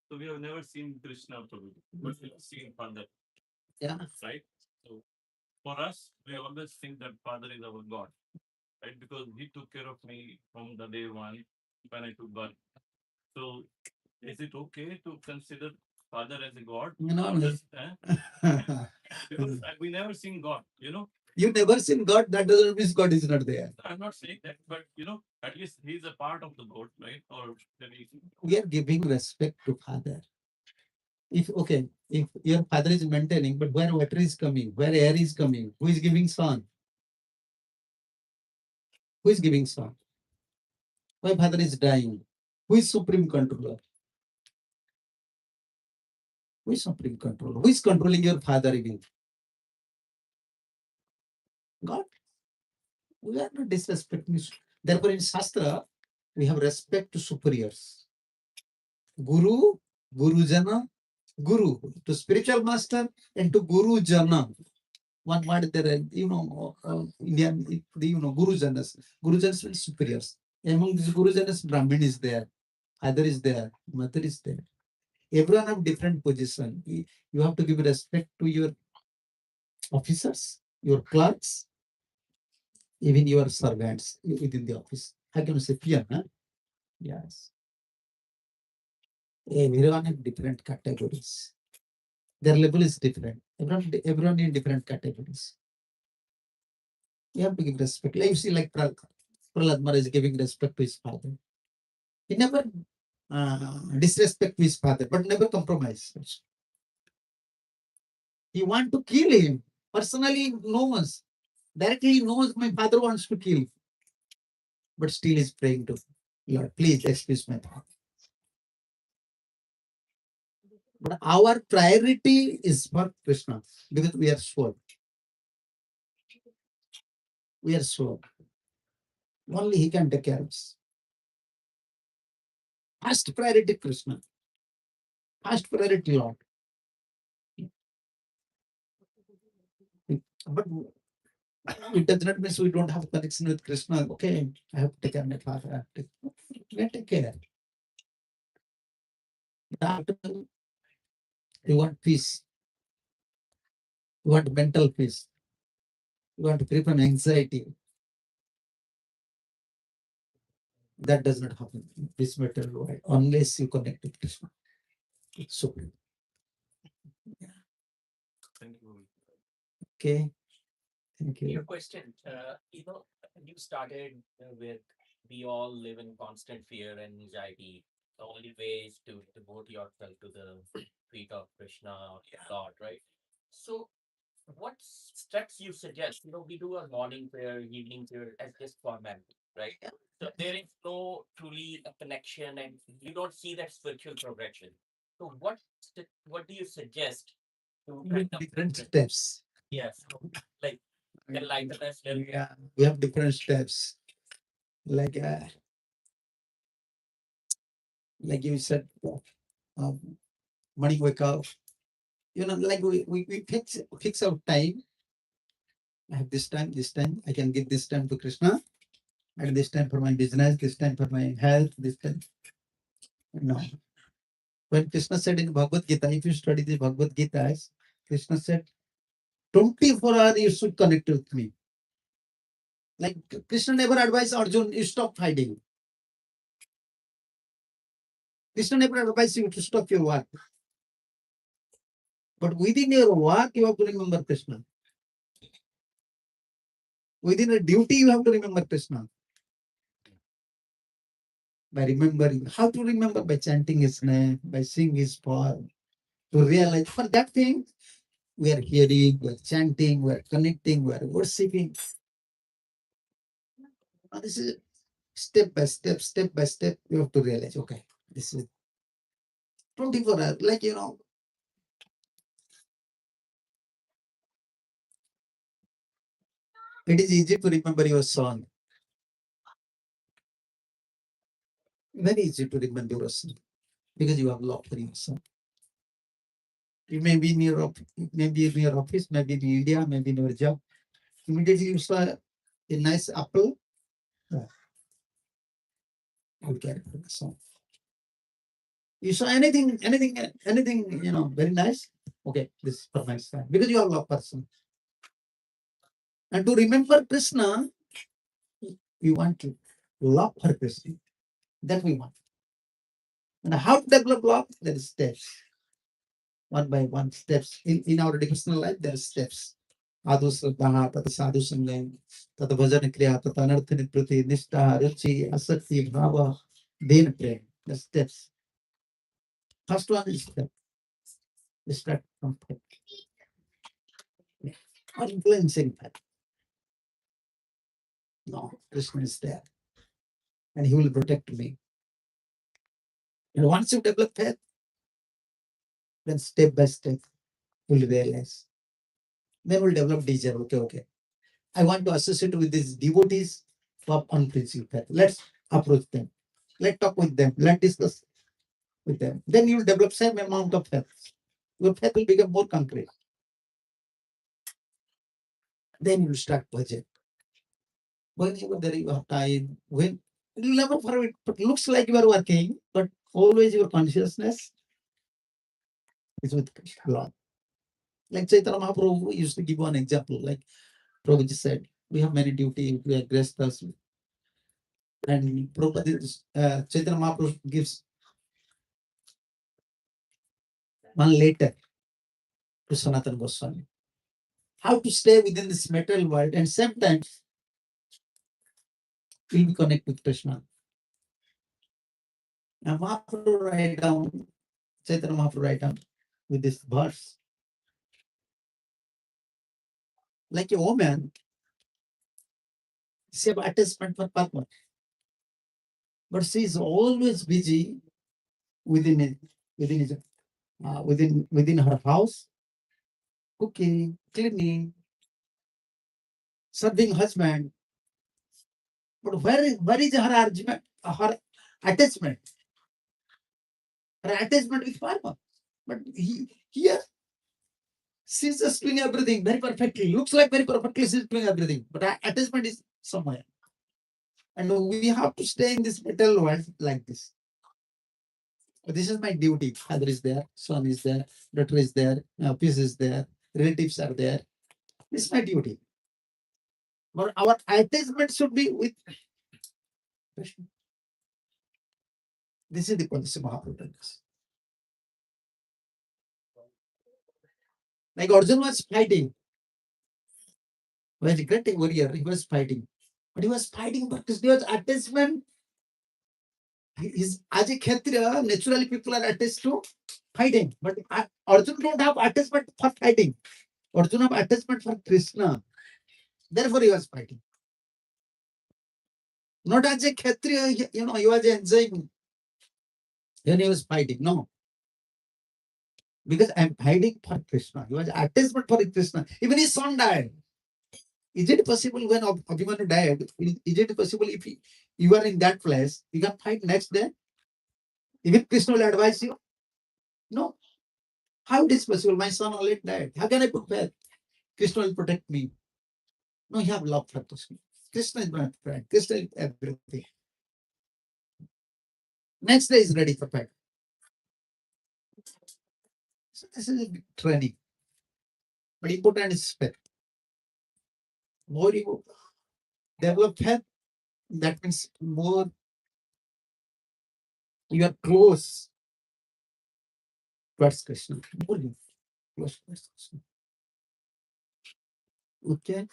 So we have never seen Krishna Prabhu, but we have seen father, Yeah. right? So for us, we always think that father is our God, right? Because he took care of me from the day one when I took birth. So is it okay to consider father as a God? No, Or no. just, because we never seen God, You never seen God, that doesn't mean God is not there. I'm not saying that, but at least he's a part of the God, right? Or maybe We are giving respect to father. If your father is maintaining, but where water is coming, where air is coming, who is giving sun? Who is giving sun? My father is dying. Who is supreme controller? Who is supreme control? Who is controlling your father even? God. We are not disrespecting. Therefore, in Shastra, we have respect to superiors. Guru, Guru Jana, Guru, to spiritual master, and to Guru Jana. One word there, Indian, Guru Janas. Guru Janas means superiors. Among these Guru Janas, Brahmin is there, father is there, mother is there. Everyone have different position. You have to give respect to your officers, your clerks, even your servants within the office. How can you say peer? Huh? Yes. Everyone have different categories. Their level is different. Everyone in different categories. You have to give respect. Like you see, like Prahlad Maharaj is giving respect to his father. He never disrespect his father, but never compromise. He want to kill him. Personally knows. Directly he knows my father wants to kill. But still is praying to Lord, please excuse my father. But our priority is for Krishna because we are soul. We are soul. Only he can take care of us. First priority Krishna. First priority Lord. But it does not mean we don't have connection with Krishna. Okay, I have to take care of my father. I have to take care. After you want peace. You want mental peace. You want to free from anxiety. That does not happen in this material world unless you connect with Krishna. It's so good. Thank you. Okay. Thank you. Your question, you started with we all live in constant fear and anxiety. The only way is to devote yourself to the feet of Krishna or God, right? So, what steps you suggest? We do a morning prayer, evening prayer as just format, right? So there is no truly a connection, and you don't see that spiritual progression. So, what do you suggest to kind of Different steps. yes, like enlighten us? Yeah, we have different steps. Like you said, morning wake up. Like we fix our time. I have this time, this time. I can give this time to Krishna, and this time for my business, this time for my health, this time. No. When Krishna said in Bhagavad Gita, if you study the Bhagavad Gita, Krishna said, 24 hours you should connect with me. Like Krishna never advised Arjun, you stop fighting. Krishna never advised you to stop your work. But within your work, you have to remember Krishna. Within a duty, you have to remember Krishna. By remembering, how to remember? By chanting his name, by singing his form. To realize for that thing, we are hearing, we are chanting, we are connecting, we are worshipping. This is step by step, you have to realize, okay, this is 24 hours. Like, it is easy to remember your son. Very easy to remember your son because you have love for your son. You may be in your office, maybe in your office, maybe in India, maybe in your job. Immediately you saw a nice apple, you carry for the son. You saw anything, very nice. Okay, this is for my son because you are love person. And to remember Krishna, we want to love for Krishna. That we want. And how to develop love? There is steps. One by one steps. In our devotional life, there are steps. Adhu Sraddha, Tata Sadhu Sangam, Tata Bhajan Kriya, Tata Anartha Niprati, Nishtha, Ruchi, Asakti, Bhava, Then Prem. The steps. First one is step. We start from faith. Or influencing faith. No, Krishna is there. And he will protect me. And once you develop faith, Then step by step, we'll realize. Then we'll develop desire. Okay, okay. I want to associate with these devotees of unprincipled faith. Let's approach them. Let's talk with them. Let's discuss with them. Then you'll develop same amount of faith. Your faith will become more concrete. Then you'll start budget. Whenever there you have time, when you'll never forget, but looks like you are working, but always your consciousness is with Krishna, Lord. Like Chaitanya Mahaprabhu used to give one example, like Prabhuji said, we have many duties, we are grastas, and Prabhupada, Chaitanya Mahaprabhu gives one letter to Sanatana Goswami. How to stay within this material world and sometimes we'll be connected with Krishna. Now Mahaprabhu write down, Chaitanya Mahaprabhu write down with this verse. Like a woman, she have attachment for partner, but she is always busy within it, within her house, cooking, cleaning, serving husband. But where is her argument, her attachment? Her attachment with farmer. But here, she's just doing everything very perfectly. Looks like very perfectly she's doing everything. But her attachment is somewhere. And we have to stay in this material world like this. But this is my duty. Father is there, son is there, daughter is there, office is there, relatives are there. This is my duty. But our attachment should be with Krishna. This is the policy Mahaprabhu does. Like Arjuna was fighting. Well, great warrior, he was fighting. But he was fighting because there was attachment. As a Kshatriya, naturally people are attached to fighting. But Arjuna don't have attachment for fighting. Arjuna have attachment for Krishna. Therefore he was fighting. Not as a Kshatriya, he was enjoying. Then he was fighting. No. Because I'm fighting for Krishna. He was attachment for Krishna. Even his son died. Is it possible when Abhimanyu died? Is it possible if you are in that place, you can fight next day? Even Krishna will advise you? No. How it is possible? My son already died. How can I put faith? Krishna will protect me. No, you have love for Krishna. Krishna is my friend. Krishna is everything. Next day is ready for fight. So this is a big training. But important is faith. More you develop faith, that means more you are close towards Krishna. More you close towards Krishna. Okay.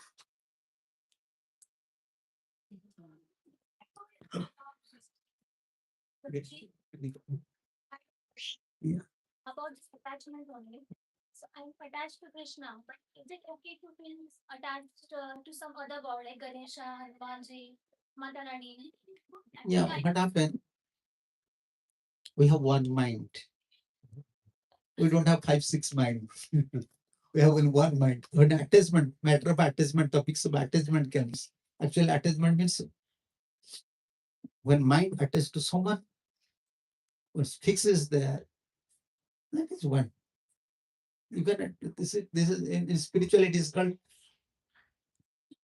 Yeah. About this attachment only. So I'm attached to Krishna, but is it okay to feel attached to some other god like Ganesha, Hanumanji, Mata Rani? Yeah, what happened? We have one mind. We don't have 5, 6 minds. We have only one mind. When attachment, matter of attachment, topics of attachment comes. Actually, attachment means when mind attached to someone, when fixes there, that is one. You can this is in spirituality is called,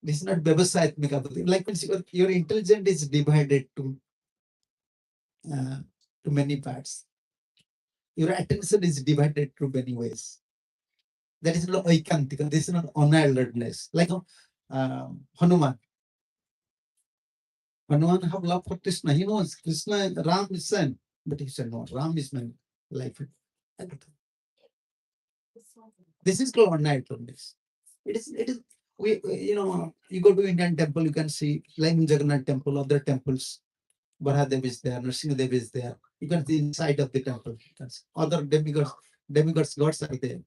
this is not Vyavasayatmika. Like means your intelligence is divided uh, to many parts. Your attention is divided to many ways. That is not oikantika. This is not unalertness. Like Hanuman. Hanuman have love for Krishna. He knows Krishna, Ram is son, but he said no. Ram is my life. This is called unalertness. It is. You go to Indian temple, you can see like in Jagannath temple, other temples. Baradev is there, Narasimha is there. You can see inside of the temple. Other demigods, gods are there.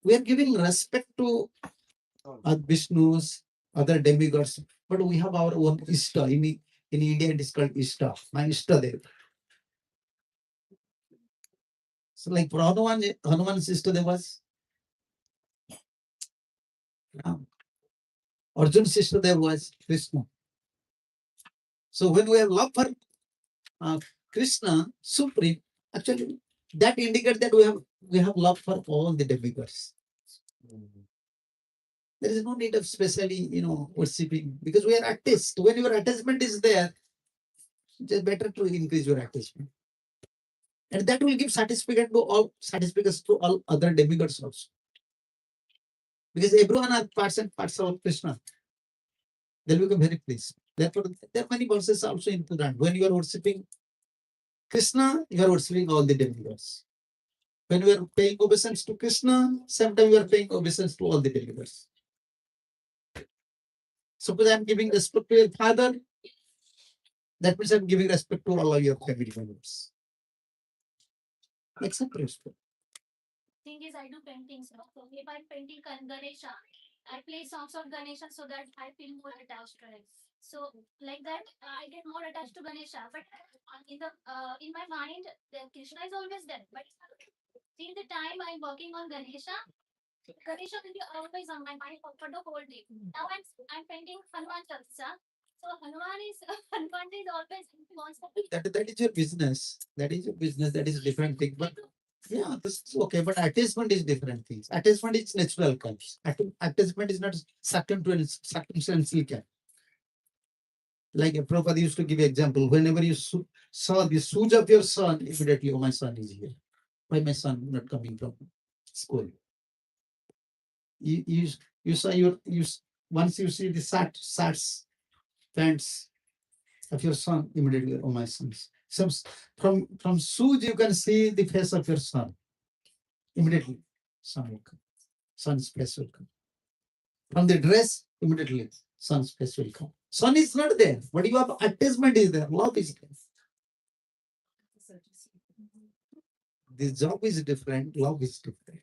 We are giving respect to Vishnu's, other demigods, but we have our own Ishta. In India, it is called Ishta. My Ishta Dev. So like for Hanuman's sister there was Ram. Arjun's sister there was Krishna. So when we have love for uh, Krishna, Supreme, actually that indicates that we have love for all the demigods. There is no need of specially, worshipping because we are artists. When your attachment is there, it's better to increase your attachment. And that will give satisfaction to all other demigods also. Because everyone are parts and parts of Krishna. They'll become very pleased. Therefore, there are many verses also in Puran. When you are worshipping Krishna, you are worshipping all the demigods. When we are paying obeisance to Krishna, sometimes we are paying obeisance to all the demigods. Suppose I am giving respect to your father, that means I am giving respect to all of your family members. Accept respect. Thing is, I do paintings. No? So if I'm painting Ganesha, I play songs of Ganesha so that I feel more attached to it. So like that, I get more attached to Ganesha. But in my mind, the Krishna is always there. But till the time I'm working on Ganesha will be always on my mind for the whole day. Now I'm painting Hanuman Chalisa. So Hanuman is always wants to be. That is your business. That is your business. That is a different thing. But yeah, this is okay. But attachment is different things. Attachment is natural comes. Attachment is not circumstantial can. Like a Prabhupada used to give example. Whenever you saw the shoes of your son, immediately, oh, my son is here. Why my son not coming from school? You saw once you see the shirts, pants of your son, immediately, oh, my sons. Some from shoes you can see the face of your son. Immediately, son will come. Son's face will come. From the dress, immediately, son's face will come. Son is not there, but your attachment is there. Love is there. The job is different. Love is different.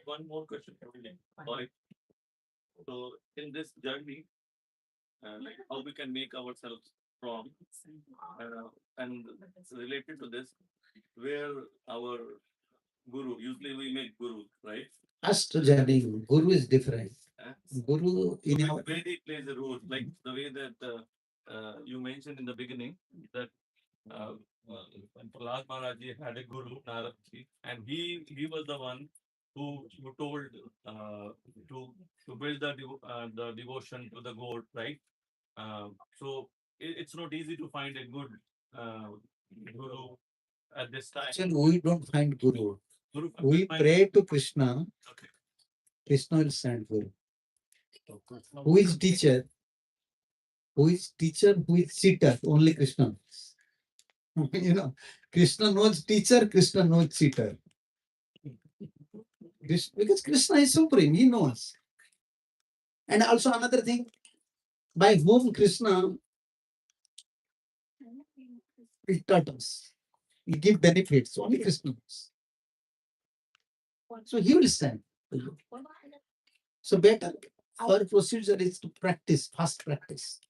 One more question. Sorry. So in this journey, like how we can make ourselves strong, and related to this, where our guru, usually we make guru, right? First journey, Guru is different. Guru So in our where he plays a role, like the way that you mentioned in the beginning that uh, Prahlad Maharaj had a guru, Narasimha, and he was the one who told to build the devotion to the god, right? So it's not easy to find a good uh, guru at this time. actually we don't find Guru. Guru, We pray to Krishna. Okay. Krishna will send Guru. Who is teacher? Who is teacher? Who is cheater? Only Krishna knows. Krishna knows teacher, Krishna knows cheater. Because Krishna is supreme, he knows. And also another thing, by whom Krishna will taught us. He give benefits, only Krishna knows. So he will send. So better, our procedure is to practice, fast practice.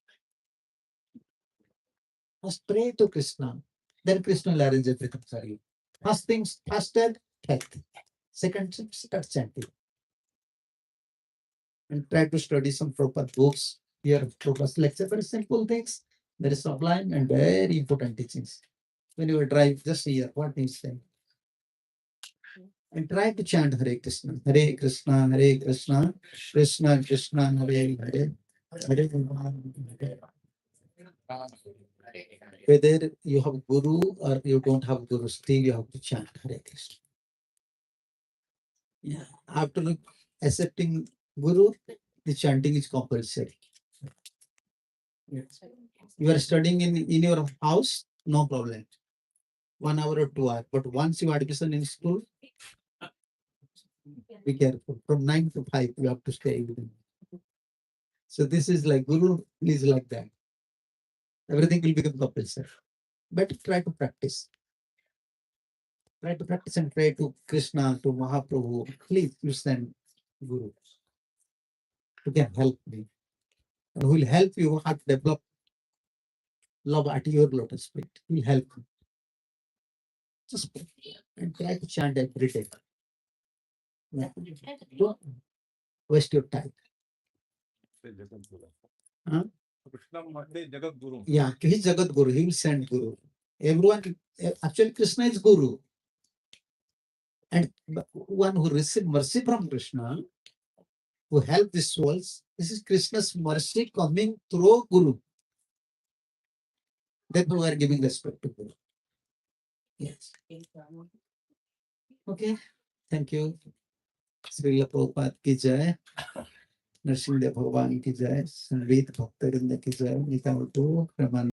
First pray to Krishna, then Krishna will arrange everything for you. First things, fasted, health. Second, start chanting. And try to study some proper books, hear proper lecture, very simple things, very sublime and very important teachings. When you drive, just hear what he's saying. And try to chant Hare Krishna, Hare Krishna, Hare Krishna, Krishna Krishna, Hare Hare, Hare Hare. Whether you have Guru or you don't have Guru, still you have to chant Hare Krishna. Yeah. After accepting Guru, the chanting is compulsory. Yes. You are studying in your house, no problem. 1 hour or 2 hours. But once you admission in school, be careful. From 9 to 5, you have to stay with him. So this is like Guru is like that. Everything will become compulsory. But try to practice. Try to practice and pray to Krishna, to Mahaprabhu. Please, you send Guru. Who can help me. And who will help you how to develop love at your lotus feet. It will help you. Just pray and try to chant every day. Yeah. Don't waste your time. Huh? Krishna Mate Jagat Guru. Yeah, he is Jagat Guru. He will send Guru. Everyone, actually, Krishna is Guru. And the one who receives mercy from Krishna, who help these souls, this is Krishna's mercy coming through Guru. Therefore, we are giving respect to Guru. Yes. Okay. Thank you. Srila Prabhupada ki jai. Narasimha Bhagavan ki jai. Sangeet Bhakta Vrinda ki jai. Nitya Prabhu, Raman